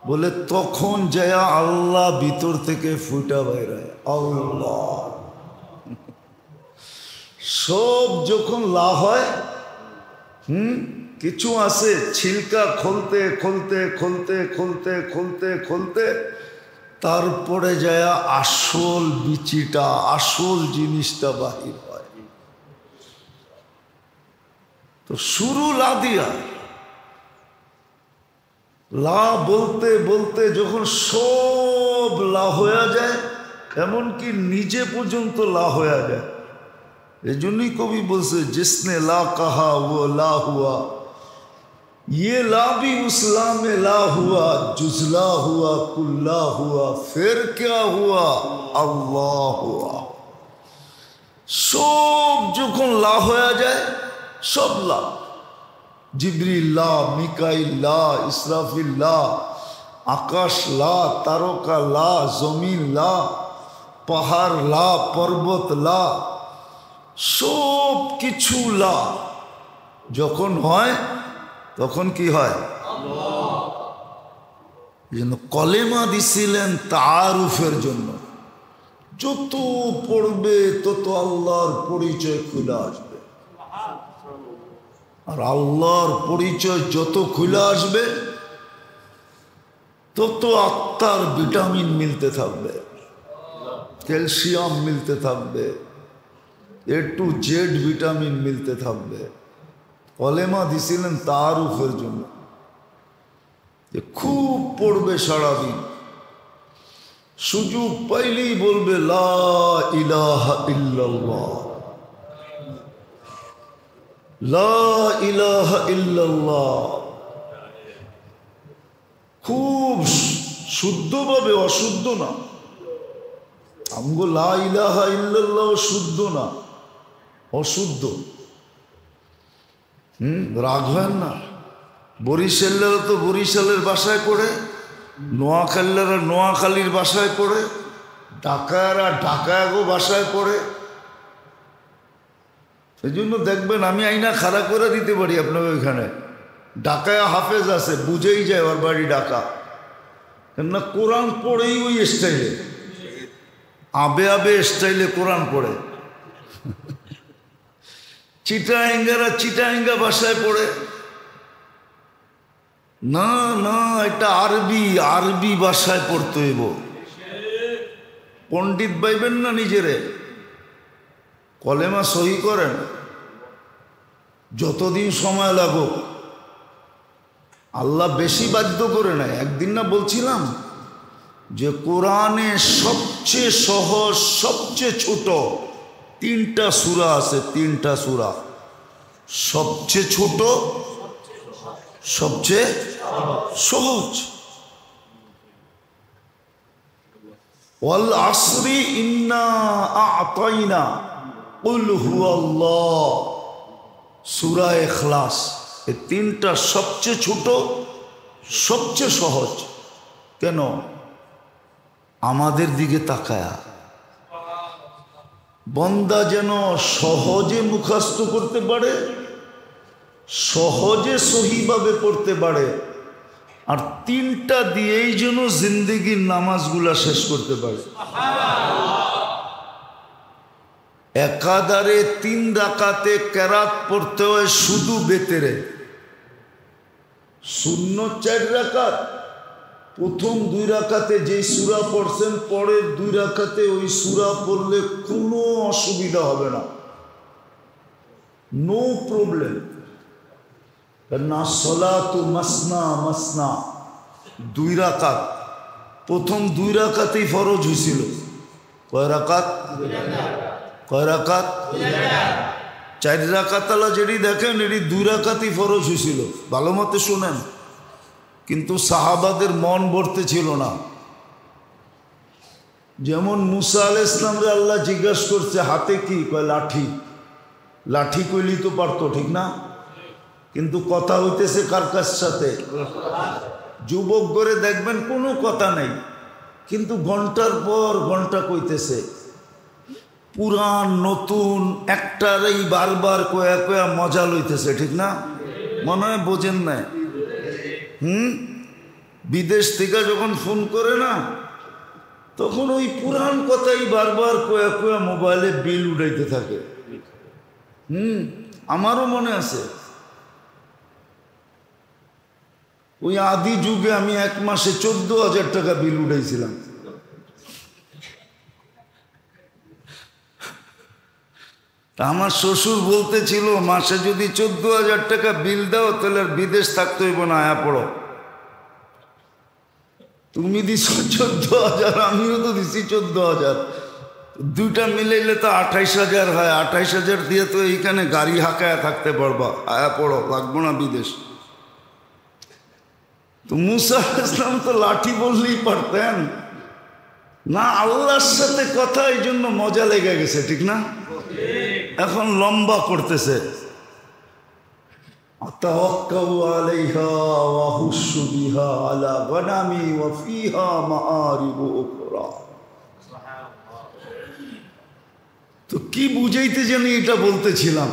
বলে তখন যায়া আল্লাহ ভিতর থেকে ফুটা বাইরে আল্লাহ। সব যখন লা হয়, কিছু আছে ছিলকা খুলতে খুলতে খুলতে খুলতে খুলতে খুলতে তারপরে যায়া আসল বিচিটা, আসল জিনিসটা বাহির হয়। তো শুরু লা দিয়া, লা বলতে বলতে যখন সব লা হয়ে যায়, এমনকি নিজে পর্যন্ত লা হয়ে যায়। এই জন্যই কবি বলছে জিসনে লা কাহা ও লা হুয়া, ये ला भी उस ला में ला हुआ, जुजला हुआ कुल्ला हुआ, फिर क्या हुआ अल्लाह हुआ। সব যখন লা হয়ে যায়, সব লা, জিবরিল লা, মিকাইল লা, ইসরাফিল লা, আকাশ লা, তারকা লা, জমিন লা, পাহাড় লা, পর্বত লা, সব কিছু লা যখন হয় তখন কি হয়? এই জন্য কলেমা দিছিলেন তাআরুফের জন্য। যত পড়বে তত আল্লাহর পরিচয় খুলে আসবে, আর আল্লাহর পরিচয় যত খুলে আসবে তত আত্মার ভিটামিন মিলতে থাকবে, ক্যালসিয়াম মিলতে থাকবে, A to Z ভিটামিন মিলতে থাকবে। কলেমা দিছিলেন তাআরুফের জন্য, যে খুব পড়বে সারাদিন, সুযোগ পাইলেই বলবে লা ইলাহা ইল্লাল্লাহ, লা ইলাহা ইল্লাল্লাহ, খুব শুদ্ধভাবে, অশুদ্ধ না। আমগো লা ইলাহা ইল্লাল্লাহ শুদ্ধ না, অশুদ্ধ। রাখবেন না। বরিশালেরা তো বরিশালের বাসায় পড়ে, নোয়াখালীরা নোয়াখালীর বাসায় পড়ে, ঢাকায়রা ঢাকায়গো বাসায় পড়ে। এই জন্য দেখবেন আমি আইনা খাড়া করে দিতে পারি আপনাকে। ওইখানে ঢাকায় হাফেজ আছে, বুঝেই যায় ওর বাড়ি ঢাকা, কেননা কোরআন পড়েই ওই স্টাইলে, আবে আবে স্টাইলে কোরআন পড়ে। চিটাঙ্গারা চিটাঙ্গা ভাষায় পড়ে, না না এটা আরবি, আরবি ভাষায় পড়তে হইব। পণ্ডিত পাইবেন না নিজেরে, কলেমা সহি করেন, যতদিন সময় লাগুক। আল্লাহ বেশি বাধ্য করে নাই। একদিন না বলছিলাম যে কোরআনে সবচেয়ে সহজ, সবচেয়ে ছোট 3টা সূরা আছে, 3টা সূরা। সবচেয়ে ছোট, সবচেয়ে সহজ। ওয়াল আসরি ইন্না আ'তাইনা কুল হুয়াল্লাহ, সূরা ইখলাস। এই 3টা সবচেয়ে ছোট, সবচেয়ে সহজ। কেন? আমাদের দিকে তাকায়া বন্দা যেন সহজে মুখস্থ করতে পারে, সহজে সহিভাবে পড়তে পারে, আর 3টা দিয়েই যেন জিন্দেগির নামাজগুলা শেষ করতে পারে। একাধারে 3 রাকাতে কেরাত পড়তে হয় শুধু বেতেরে। সুন্নত 4 রাকাত, প্রথম 2 রাকাতে যেই সূরা পড়ছেন, পরের 2 রাকাতে ওই সূরা পড়লে কোনো অসুবিধা হবে না, নো প্রবলেম। না সলাতু মাসনা মাসনা, 2 রাকাত। প্রথম 2 রাকাতেই ফরজ হয়েছিল। কয় রাকাত? কয় রাকাত? 4 রাকাতালা যেটি দেখেন এটি 2 রাকাতই ফরজ হয়েছিল। ভালো মতে শোনেন। কিন্তু সাহাবাদের মন ভরতে ছিল না। যেমন মুসা আলাইহিস সালামরে আল্লাহ জিজ্ঞাসা করছে হাতে কি? কয় লাঠি। লাঠি কইলি তো পারতো, ঠিক না? কিন্তু কথা হইতেছে কার কার সাথে? যুবক করে দেখবেন কোনো কথা নেই, কিন্তু ঘন্টার পর ঘন্টা কইতেছে। পুরান নতুন একটারই বারবার কয়া কয়া মজা লইতেছে, ঠিক না? মনে হয় বোঝেন না। বিদেশ থেকে যখন ফোন করে না, তখন ওই পুরান কথাই বারবার কয়া কয়া মোবাইলে বিল উঠাইতে থাকে। আমারও মনে আছে, ওই আদি যুগে আমি এক মাসে 14,000 টাকা বিল উঠাইছিলাম। তা আমার শ্বশুর বলতেছিল, মাসে যদি 14,000 টাকা বিল দাও তাহলে আর বিদেশ থাকতে হইব না, আয়া পড়ো। তুমি দিছ 14,000, আমিও তো দিছি 14,000, দুইটা মিলাইলে তো 28,000 হয়। 28,000 দিয়ে তো এইখানে গাড়ি হাঁকায় থাকতে পারবা, আয়া পড়ো, লাগবো না বিদেশ। তো মুসা ইসলাম তো লাঠি বললেই পারতেন না, আল্লাহর সাথে কথা, এই জন্য মজা লেগে গেছে, ঠিক না? এখন লম্বা করতেছে, আতাওয়াক্কাউ আলাইহা ওয়া হুশু বিহা আলা গনামি ওয়া ফিহা মাআরিবু উখরা। তো কি বুঝাইতে জানি এটা বলতেছিলাম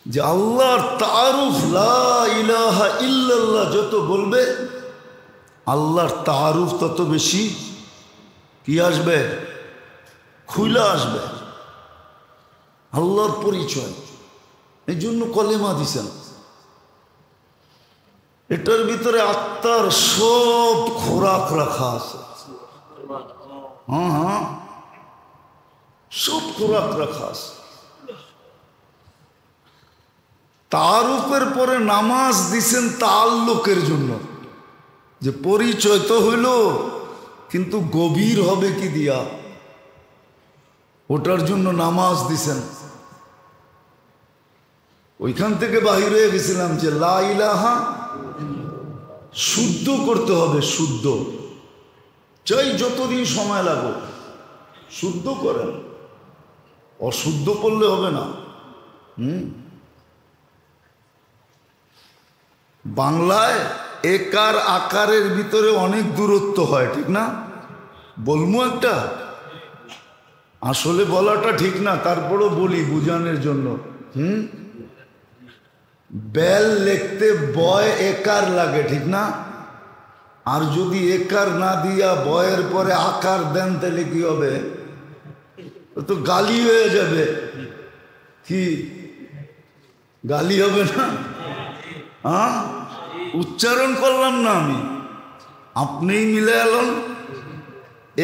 যে আল্লাহর তারুফ, লা ইলাহা ইল্লাল্লাহ যত বলবে, আল্লাহর তারুফ তত বেশি কি আসবে, খুইলা আসবে, আল্লাহর পরিচয়। এই জন্য কলেমা দিছেন। এটার ভিতরে আত্মার সব খোরাক রাখা আছে। হ্যাঁ, সব খোরাক রাখা আছে। তারুফের পরে নামাজ দিছেন তাআল্লুকের জন্য, যে পরিচয় তো হইল, কিন্তু গভীর হবে কি দিয়া, ওটার জন্য নামাজ দিছেন। ওইখান থেকে বাহির হয়ে গেছিলাম যে লা ইলাহা শুদ্ধ করতে হবে, শুদ্ধ, চাই যতদিন সময় লাগুক শুদ্ধ করেন, অশুদ্ধ করলে হবে না। বাংলায় একার আকারের ভিতরে অনেক দূরত্ব হয়, ঠিক না? বলবো একটা, আসলে বলাটা ঠিক না, তারপরও বলি বুঝানোর জন্য। বেল লিখতে বয় একার লাগে, ঠিক না? আর যদি একার না দিয়া বয়ের পরে আকার দেন তাহলে কি হবে? তো গালি হয়ে যাবে। কি গালি হবে না? হ্যাঁ, উচ্চারণ করলাম না আমি, আপনিই মিলে এলেন।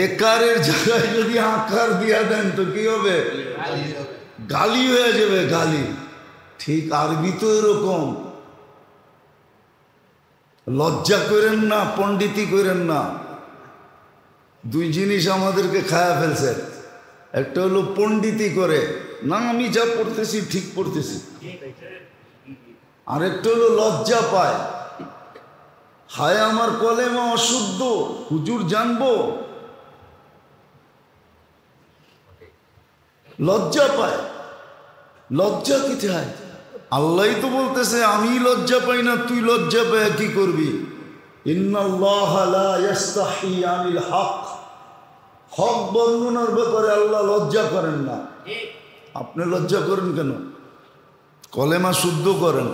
একারের জায়গায় যদি আকার দিয়া দেন তো কি হবে? গালি হয়ে যাবে, গালি। ঠিক আরবি তো এরকম। লজ্জা করেন না, পণ্ডিতি করেন না। দুই জিনিস আমাদেরকে খায়া ফেলছে। একটা হলো পণ্ডিতি করে, না আমি যা পড়তেছি ঠিক পড়তেছি। আরেকটা হলো লজ্জা পায়, হায় আমার কলেমা অশুদ্ধ, হুজুর জানবো, লজ্জা পায়। লজ্জা কি চায়? আল্লাহ তো বলতেছে আমি লজ্জা পাই না, তুই লজ্জা পায় কি করবি? ইন্নাল্লাহা লা ইস্তাহি আনিল হক, হক বর্ণনার ব্যাপারে আল্লাহ লজ্জা করেন না। আপনি লজ্জা করেন কেন? কলেমা শুদ্ধ করেন।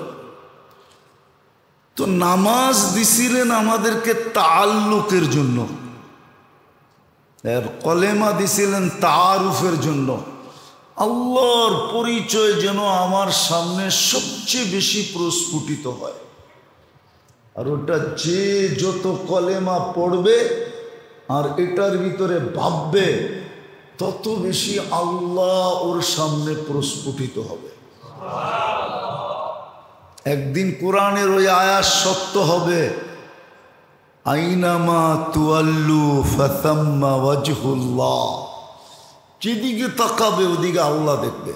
তো নামাজ দিছিলেন আমাদেরকে তাআল্লুকের জন্য, আর কলেমা দিছিলেন তাআরুফের জন্য। আল্লাহর পরিচয় যেন আমার সামনে সবচেয়ে বেশি প্রস্ফুটিত হয়। আর ওটা যে যত কলেমা পড়বে আর এটার ভিতরে ভাববে, তত বেশি আল্লাহ ওর সামনে প্রস্ফুটিত হবে। একদিন কোরআনের ওই আয়াত সত্য হবে, আইনামা তুয়াল্লু ফাসাম্মা ওয়াজহুল্লাহ। যেদিকে তাকাবে ওদিকে আল্লাহ দেখবে।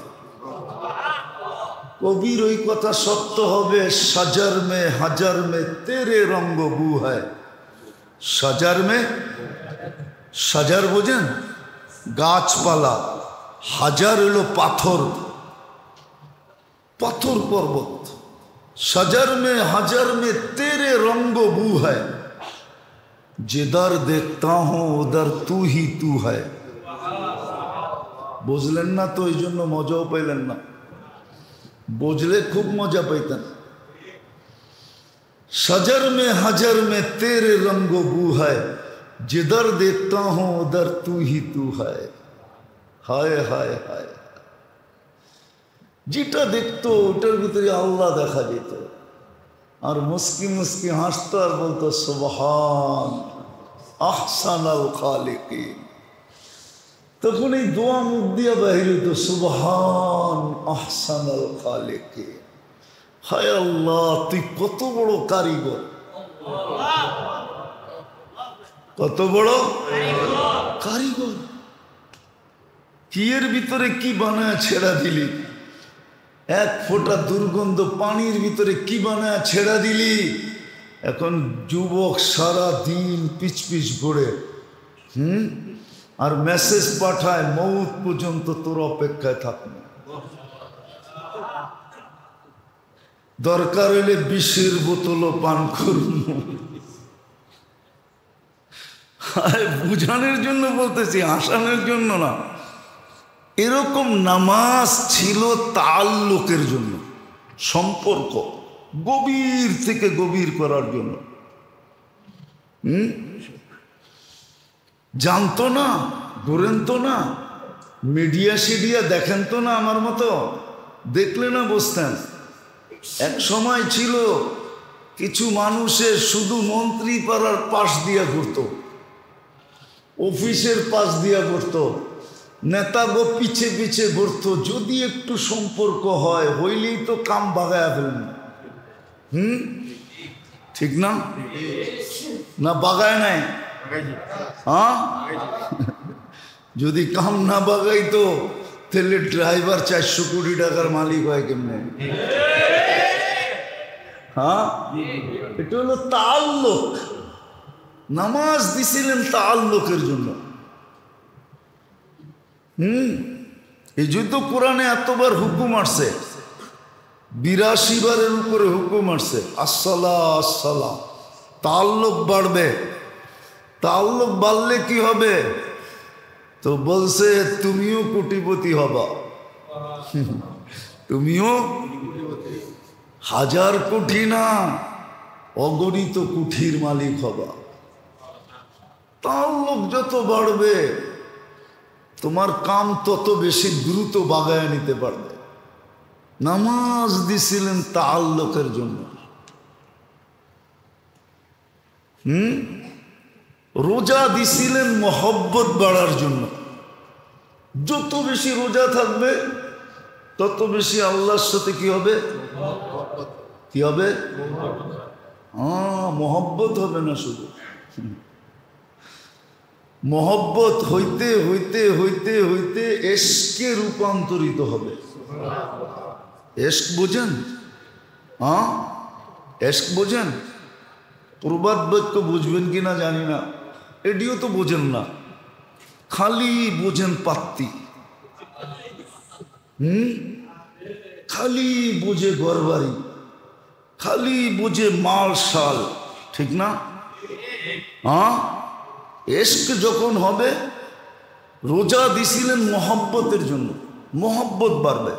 কবির ওই কথা সত্য হবে, সাজার মে হাজার মে তেরে রঙ্গ বু হয়। সাজার মে, সাজার বোঝেন? গাছপালা। হাজার হলো পাথর, পাথর পর্বত। সাজার মে হাজার মে তেরে রঙ্গ বু হয়, जिधर देखता हूं उधर तू ही तू है। বুঝলেন না তো, এই জন্য মজাও পাইলেন না। বুঝলে খুব মজা পাইতেন। शजर में हजर में तेरे रंगो बू है, जिधर देखता हूं उधर तू ही तू है। हाय हाय हाय, যেটা দেখতো ওটার ভিতরে আল্লাহ দেখা যেত, আর মুস্কি মুস্কি হাসতো আর বলতো সুবহান আহসানাল খালিকিন। তখন এই দোয়া মুখ দিয়া বাহির হইতো, সুবহান আহসানাল খালিকিন। হায় আল্লাহ, তুই কত বড় কারিগর, কত বড় কারিগর। কি এর ভিতরে কি বানায় ছেড়া দিলি, এক ফোঁটা দুর্গন্ধ পানির ভিতরে কি বানায় ছেড়া দিলি। এখন যুবক সারা দিন পিছ পিছ ঘুরে আর মেসেজ পাঠায়, মৌত পর্যন্ত তোর অপেক্ষায় থাকবে, দরকার হইলে বিষের বোতলও পান করুন। বুঝানোর জন্য বলতেছি, হাসানোর জন্য না। এরকম নামাজ ছিল তাআল্লুকের জন্য, সম্পর্ক গভীর থেকে গভীর করার জন্য। জানতো না, ঘুরেন তো না, মিডিয়া সিডিয়া দেখেন তো না, আমার মতো দেখলে না বসতেন। এক সময় ছিল কিছু মানুষের শুধু মন্ত্রী পাড়ার পাশ দিয়া ঘুরতো, অফিসের পাশ দিয়া ঘুরতো, নেতাগো পিছে পিছে ঘুরতো। যদি একটু সম্পর্ক হয়, হইলেই তো কাম বাগায়া ফেলবেন। ঠিক না? না বাগায় নাই? হ্যাঁ, যদি কাম না বাগাইতো তাহলে ড্রাইভার 400 কোটি টাকার মালিক হয় কেমনে? হ্যাঁ, এটা হলো তাআল্লুক। নামাজ দিছিলেন তাআল্লুকের জন্য। এই জন্য কোরআনে এতবার হুকুম আসছে, 82 বারের উপরে হুকুম আসছে, আসসালাহ আসসালাহ। তাআল্লুক বাড়বে। তাআল্লুক বাড়লে কি হবে? তো বলছে তুমিও কোটিপতি হবা, তুমিও 1000 কোটি না, অগণিত কোটির মালিক হবা। তাআল্লুক যত বাড়বে তোমার কাম তত বেশি দ্রুত বাগায় নিতে পারবে। নামাজ দিছিলেন তাআল্লুকের জন্য। রোজা দিছিলেন মহব্বত বাড়ার জন্য। যত বেশি রোজা থাকবে তত বেশি আল্লাহর সাথে কি হবে? কি হবে? মহব্বত হবে না, শুধু মহব্বত হইতে হইতে হইতে হইতে এশকে রূপান্তরিত হবে। এশক বোঝেন? এশক বোঝেন? প্রবাদ বাক্য বুঝবেন কিনা জানি না, এটিও তো বোঝেন না, খালি বোঝেন পাত্তি। খালি বোঝে ঘরবাড়ি, খালি বোঝে মাল শাল, ঠিক না? এশক যখন হবে, রোজা দিছিলেন মহব্বতের জন্য, মহব্বত বাড়বে।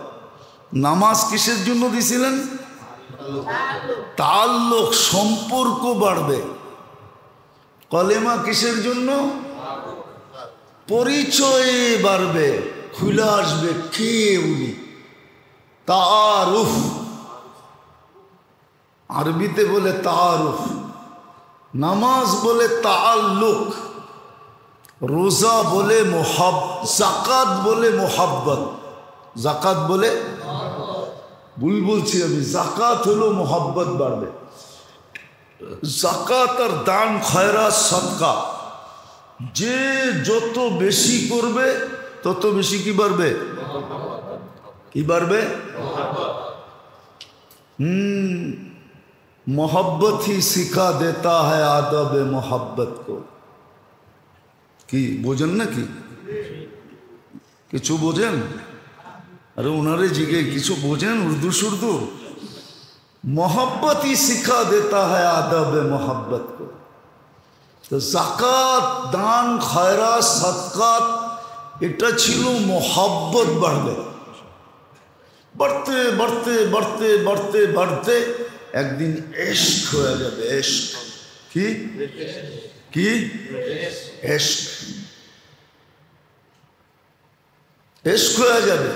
নামাজ কিসের জন্য দিছিলেন? তাআল্লুক, সম্পর্ক বাড়বে। কলেমা কিসের জন্য? পরিচয় বাড়বে, খুলে আসবে কে উনি, তাআরুফ। আরবিতে বলে তাআরুফ, নামাজ বলে তাআল্লুক, রোজা বলে জাকাত বলে মোহাব্বত। জাকাত বলে, ভুল বলছি আমি, জাকাত হলো মোহাব্বত বাড়বে। জাকাত আর দান খয়রাত সদকা যে যত বেশি করবে তত বেশি কি বাড়বে? কি বাড়বে? मोहब्बत ही सिखा देता है आदब मोहब्बत को। কি বোঝেন নাকি? কিছু বোঝেন? আরে ওনারে জিগে কিছু বোঝেন উর্দু সুর্দু? मोहब्बत ही सिखा देता है आदब मोहब्बत को। তো জাকাত, দান, খয়রাত, সাদকাত এটা ছিল মোহাব্বত বাড়বে। বাড়তে বাড়তে বাড়তে বাড়তে বাড়তে একদিন এশক হয়ে যাবে। এশক কি কি এশক, এশক হয়ে যাবে।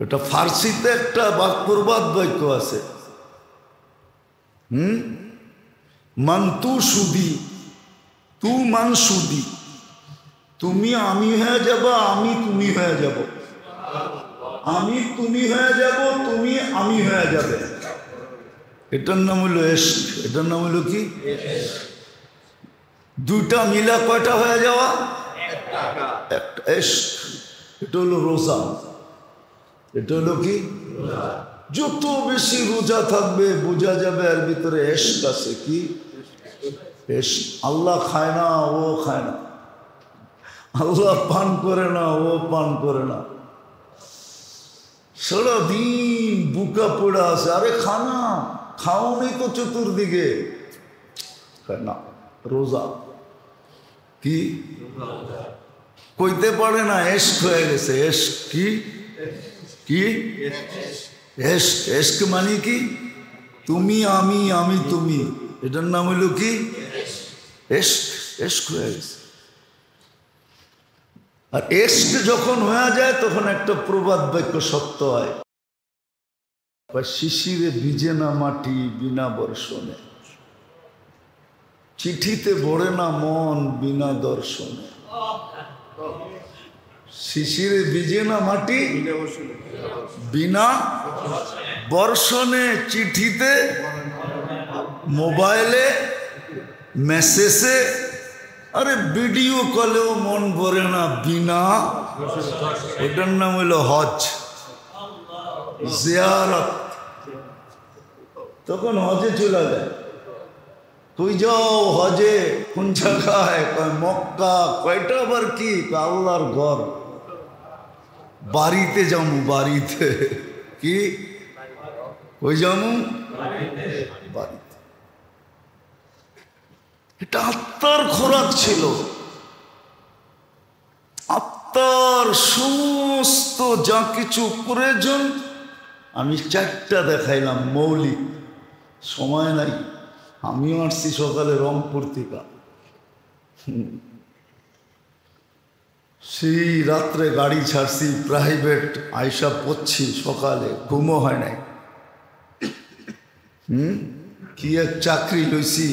এটা ফার্সিতে একটা প্রবাদ বাক্য আছে, মান তু সুদি, তু মান সুদি, তুমি আমি হয়ে যাব, আমি তুমি হয়ে যাব, আমি তুমি হয়ে যাব, তুমি আমি হয়ে যাবে। এটার নাম হলো এশক। এটার নাম হলো কি? দুইটা মিলা কয়টা হয়ে যাওয়া? একটা এশক। এটা হলো রোজা। এটা হলো কি? যত বেশি রোজা থাকবে বোঝা যাবে এর ভিতরে এশক আছে। কি এশক? আল্লাহ খায় না, ও খায় না, আল্লাহ পান করে না, ও পান করে না, সারাদিন বুকা পড়া আছে। আরে খানা খাও নেই তো চতুর্দিকে, না রোজা। কি কইতে পারে না, এশক হয়ে গেছে। এশক কি? কি এশক? এশক মানে কি? তুমি আমি, আমি তুমি, এটার নাম হইল কি? এশক। এশক হয়ে গেছে। আর এশক যখন হয়ে যায় তখন একটা প্রবাদ বাক্য সত্য হয়, শিশিরে ভিজে না মাটি বিনা বর্ষণে, চিঠিতে ভরে না মন বিনা দর্শনে। শিশিরে ভিজে না মাটি বিনা বর্ষণে, চিঠিতে, মোবাইলে, মেসেজে, আরে ভিডিও কলেও মন ভরে না বিনা। ওটার নাম হইল হজ, জিয়ারত। তখন হজে চলে যায়। তুই যাও হজে? কোন জায়গায়? মক্কা। কয়টা আবার কি? আল্লাহর ঘর। বাড়িতে যাবো, বাড়িতে। কি ওই যাবো? বাড়িতে। এটা আত্মার খোরাক ছিল। আত্মার সমস্ত যা কিছু প্রয়োজন আমি চারটা দেখাইলাম মৌলিক। সময় নাই, আমিও আসছি সকালে রংপুর থেকে, সেই রাত্রে গাড়ি ছাড়ছি প্রাইভেট, আইসা পড়ছি সকালে, ঘুমও হয় নাই। কি এক চাকরি লইছি,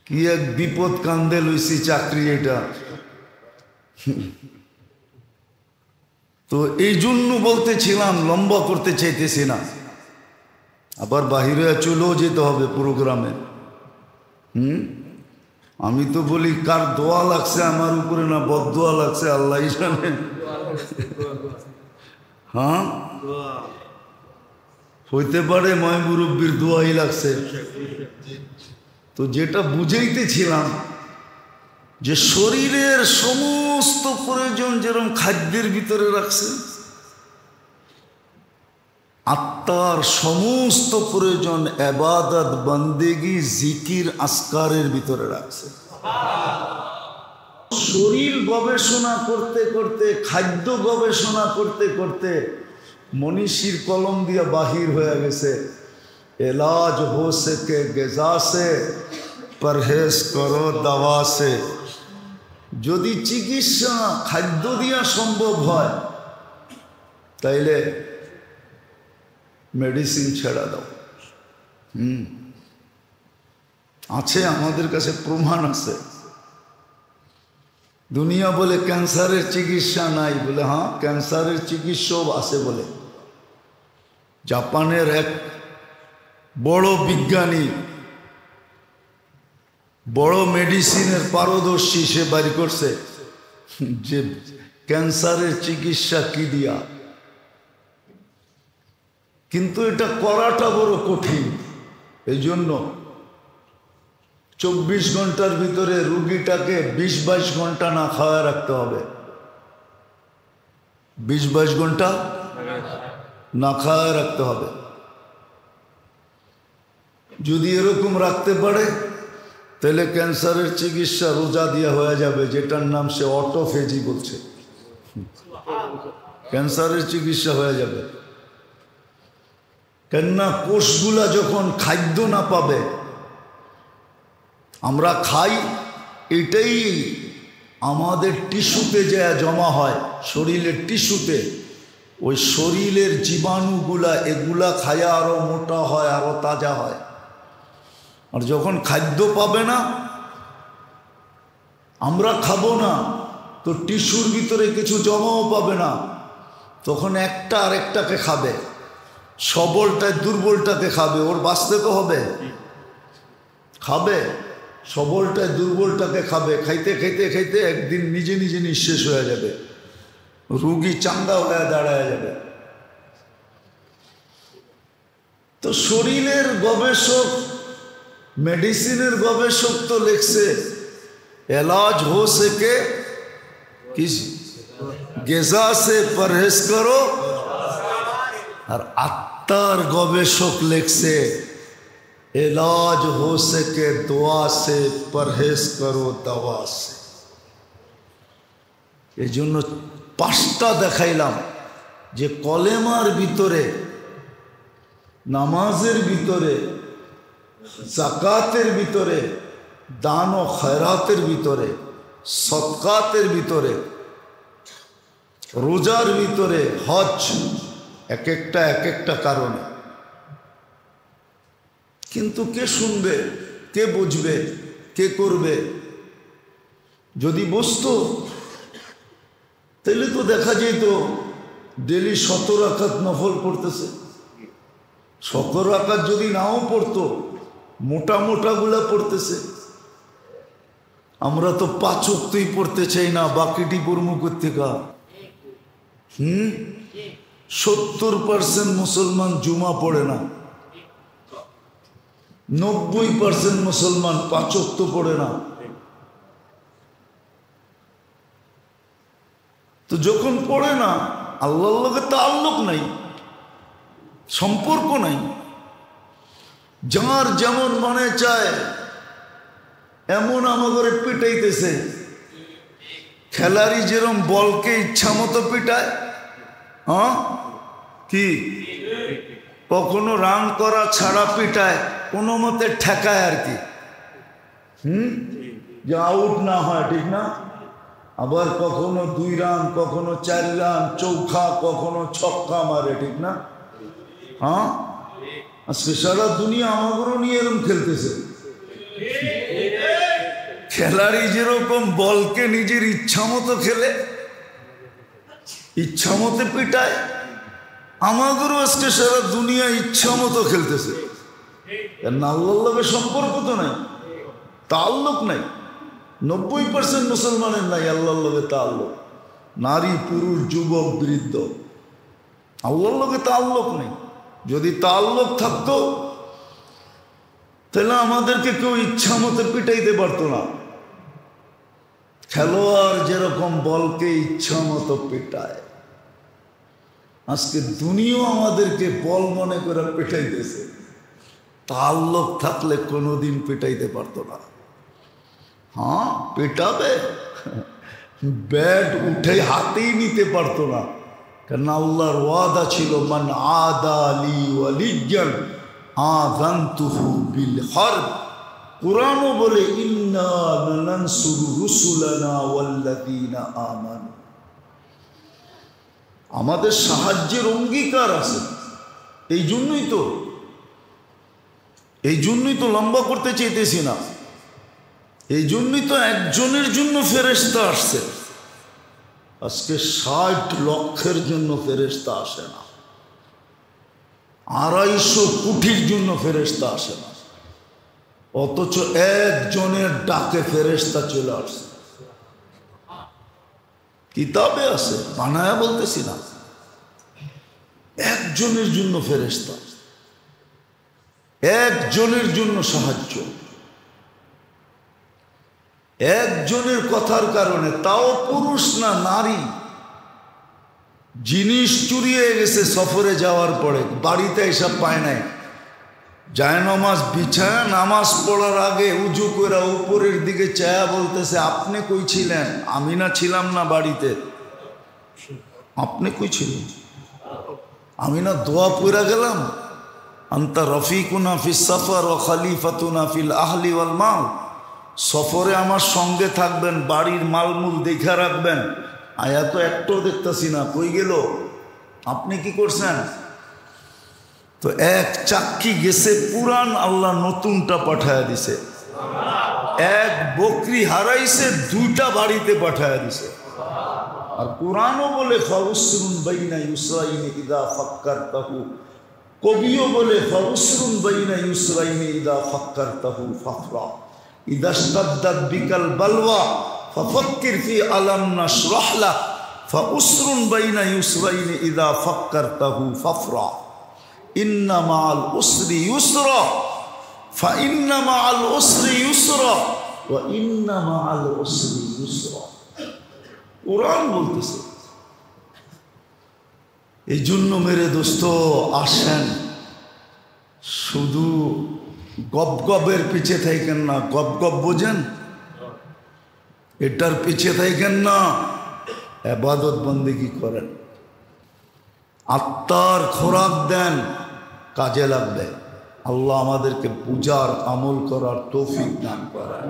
কি এক বিপদ কান্দে লইছি চাকরি এটা। তো এই জন্য বলতেছিলাম, লম্বা করতে চাইতেছি না, আবার বাহিরে চলেও যেতে হবে প্রোগ্রামে। আমি তো বলি কার দোয়া লাগছে আমার উপরে, না বদদোয়া লাগছে আল্লাহ জানে। হ্যাঁ হইতে পারে ময় মুরব্বীর দোয়াই লাগছে। তো যেটা বুঝাইতেছিলাম যে শরীরের সমস্ত প্রয়োজন যেরকম খাদ্যের ভিতরে রাখছে, আত্মার সমস্ত প্রয়োজন ইবাদত বন্দেগি জিকির আসকারের ভিতরে রাখছে। শরীর গবেষণা করতে করতে, খাদ্য গবেষণা করতে করতে মনীষীর কলম দিয়া বাহির হয়ে গেছে, এলাজ হো সকে গেজা সে, পরহেজ করো দাওয়া সে। যদি চিকিৎসা খাদ্য দিয়া সম্ভব হয় তাইলে মেডিসিন ছেড়া দাও। আছে, আমাদের কাছে প্রমাণ আছে। দুনিয়া বলে ক্যান্সারের চিকিৎসা নাই, বলে হ্যাঁ ক্যান্সারের চিকিৎসাও আছে বলে। জাপানের এক বড় বিজ্ঞানী, বড় মেডিসিনের পারদর্শী, সে বাড়ি করছে যে ক্যান্সারের চিকিৎসা কি দিয়া। কিন্তু এটা করাটা বড় কঠিন। এই জন্য 24 ঘন্টার ভিতরে রুগীটাকে 20-22 ঘন্টা না খাওয়া রাখতে হবে। 20-22 ঘন্টা না খাওয়া রাখতে হবে। যদি এরকম রাখতে পারে তাহলে ক্যান্সারের চিকিৎসা রোজা দিয়ে হয়ে যাবে, যেটার নাম সে অটোফেজি বলছে। ক্যান্সারের চিকিৎসা হয়ে যাবে। কেননা কোষগুলা যখন খাদ্য না পাবে, আমরা খাই, এটাই আমাদের টিস্যুতে যা জমা হয়, শরীরের টিস্যুতে, ওই শরীরের জীবাণুগুলা এগুলা খায়া আরো মোটা হয়, আরো তাজা হয়। আর যখন খাদ্য পাবে না, আমরা খাবো না, তো টিস্যুর ভিতরে কিছু জমাও পাবে না, তখন একটা আরেকটাকে খাবে, সবলটায় দুর্বলটাকে খাবে, ওর বাঁচতে তো হবে, খাবে, সবলটায় দুর্বলটাকে খাবে, খাইতে খাইতে খাইতে একদিন নিজে নিজে নিঃশেষ হয়ে যাবে, রুগী চাঙ্গা হয়ে দাঁড়ায় যাবে। তো শরীরের গবেষক, মেডিসিনের গবেষক তো লিখছে इलाज हो सके किस गेजा से परहेज करो, और आत्मार गवेषक लिखছে इलाज हो सके दुआ से परहेज करो दवा से। এই জন্য পাঁচটা দেখাইলাম যে কলেমার ভিতরে, নামাজের ভিতরে, যাকাতের ভিতরে, দান ও খয়রাতের ভিতরে, সদকাতের ভিতরে, রোজার ভিতরে, হজ, এক একটা কারণে। কিন্তু কে শুনবে, কে বুঝবে, কে করবে? যদি বুঝতো তাহলে তো দেখা যেত ডেলি 17 রাকাত নফল পড়তেছে। 17 রাকাত যদি নাও পড়তো, মোটা মোটাগুলা পড়তেছে। আমরা তো 5 ওয়াক্তই পড়তে চাই না, বাকিটি পড়মু কোত্থেকা? 70% মুসলমান জুমা পড়ে না, 90% মুসলমান 5 ওয়াক্ত পড়ে না। তো যখন পড়ে না, আল্লাহর লগে তাআল্লুক নাই, সম্পর্ক নাই, যার যেমন মনে চায় এমন আমাদের পিটাইতেছে। খেলারি যেরকম বলকে ইচ্ছা মতো পিটায়, হ্যাঁ কি কখনো রান করা ছাড়া পিটায়, কোনো মতে ঠেকায় আর কি, যে আউট না হয়, ঠিক না? আবার কখনো 2 রান, কখনো 4 রান, চৌখা, কখনো ছক্কা মারে, ঠিক না? হ্যাঁ, আজকে সারা দুনিয়া আমাদেরও নিয়ে এরকম খেলতেছে। খেলাড়ি যেরকম বলকে নিজের ইচ্ছা মতো খেলে, ইচ্ছা মতো পিটায়, আমাদেরও আজকে সারা দুনিয়া ইচ্ছা মতো খেলতেছে। আল্লাহর লগে সম্পর্ক তো নাই, তাআল্লুক নাই। 90% মুসলমানের নাই আল্লাহর লগে তাআল্লুক। নারী, পুরুষ, যুবক, বৃদ্ধ, আল্লাহর লগে তাআল্লুক নেই। যদি তাআল্লুক থাকতো তাহলে আমাদেরকে কেউ ইচ্ছা মতো পিটাইতে পারতো না। খেলোয়াড় যেরকম বলকে ইচ্ছা মতো পিটায়, আজকে দুনিয়া আমাদেরকে বল মনে করে পিটাইতেছে। তাআল্লুক থাকলে কোনোদিন পিটাইতে পারতো না। হ্যাঁ, পিটাবে, ব্যাট উঠে হাতেই নিতে পারতো না, কারণ আল্লাহর ওয়াদা ছিল, মান আদা লি ওয়ালিয়ান আযানতুহু বিল হারব। কুরআনও বলে, ইন্না লানানসুরু রুসুলানা ওয়াল্লাযীনা আমানু। আমাদের সাহায্যের অঙ্গীকার আছে। এই জন্যই তো লম্বা করতে চাইতেছি না, এই জন্যই তো একজনের জন্য ফেরেশতা আসছে। আজকে 60 লক্ষের জন্য ফেরেশতা আসে না, 250 কোটির জন্য ফেরেশতা আসে না, অথচ একজনের ডাকে ফেরেশতা চলে আসছে। কিতাবে আছে, বানায়া বলতেছি না। একজনের জন্য ফেরেশতা, একজনের জন্য সাহায্য, একজনের কথার কারণে, তাও পুরুষ না নারী। জিনিস চুরি হয়ে গেছে সফরে যাওয়ার পরে, বাড়িতে এসব পায় নাই, জায়নামাজ বিছায়া নামাজ পড়ার আগে উজু করে উপরের দিকে চায়া বলতেছে, আপনি কই ছিলেন? আমি না ছিলাম না বাড়িতে। আপনি কই ছিলেন? আমি না দোয়া পড়া গেলাম, আন্তা রফিকুনা ফিস সফর ও খলিফাতুনা ফিল আহলি ওয়াল মাল। সফরে আমার সঙ্গে থাকবেন, বাড়ির মালমূল দেখা রাখবেন। আয়া তো একটাও দেখতেছি না, কই গেল? আপনি কি করছেন? তো এক চাক্কি গেছে পুরান, আল্লাহ নতুনটা পাঠায়া দিছে। এক বকরি হারাইছে, দুইটা বাড়িতে পাঠায়া দিছে। আর কোরআনও বলে ফাউসরুন বাইনা ইউসরাইনি ইদা ফাক্কারতাহু, কবিও বলে ফাউসরুন বাইনা ইউসরাইনি ইদা ফাক্কারতাহু ফাফরা, ইদা ইশতাদ্দাত বিকাল বালওয়া ফাফাক্কির ফি আলাম নাশরাহ লাক, ফাউসরুন বাইনা ইউসরাইনি ইদা ফাক্কারতাহু ফাফরা, ইন্না মাআল উসরি ইউসরা, ফাইন্না মাআল উসরি ইউসরা, ওয়া ইন্না মাআল উসরি ইউসরা। কোরআন বলতেছে। এই জন্য মেরে দোস্ত আসেন, শুধু গপ গপের পিছে থাকেন না। গপ গপ বোঝেন? এটার পিছে থাকেন না, ইবাদত বন্দেগী করেন, আত্মার খোরাক দেন, কাজে লাগবে। আল্লাহ আমাদেরকে পূজার আমল করার তৌফিক দান করেন।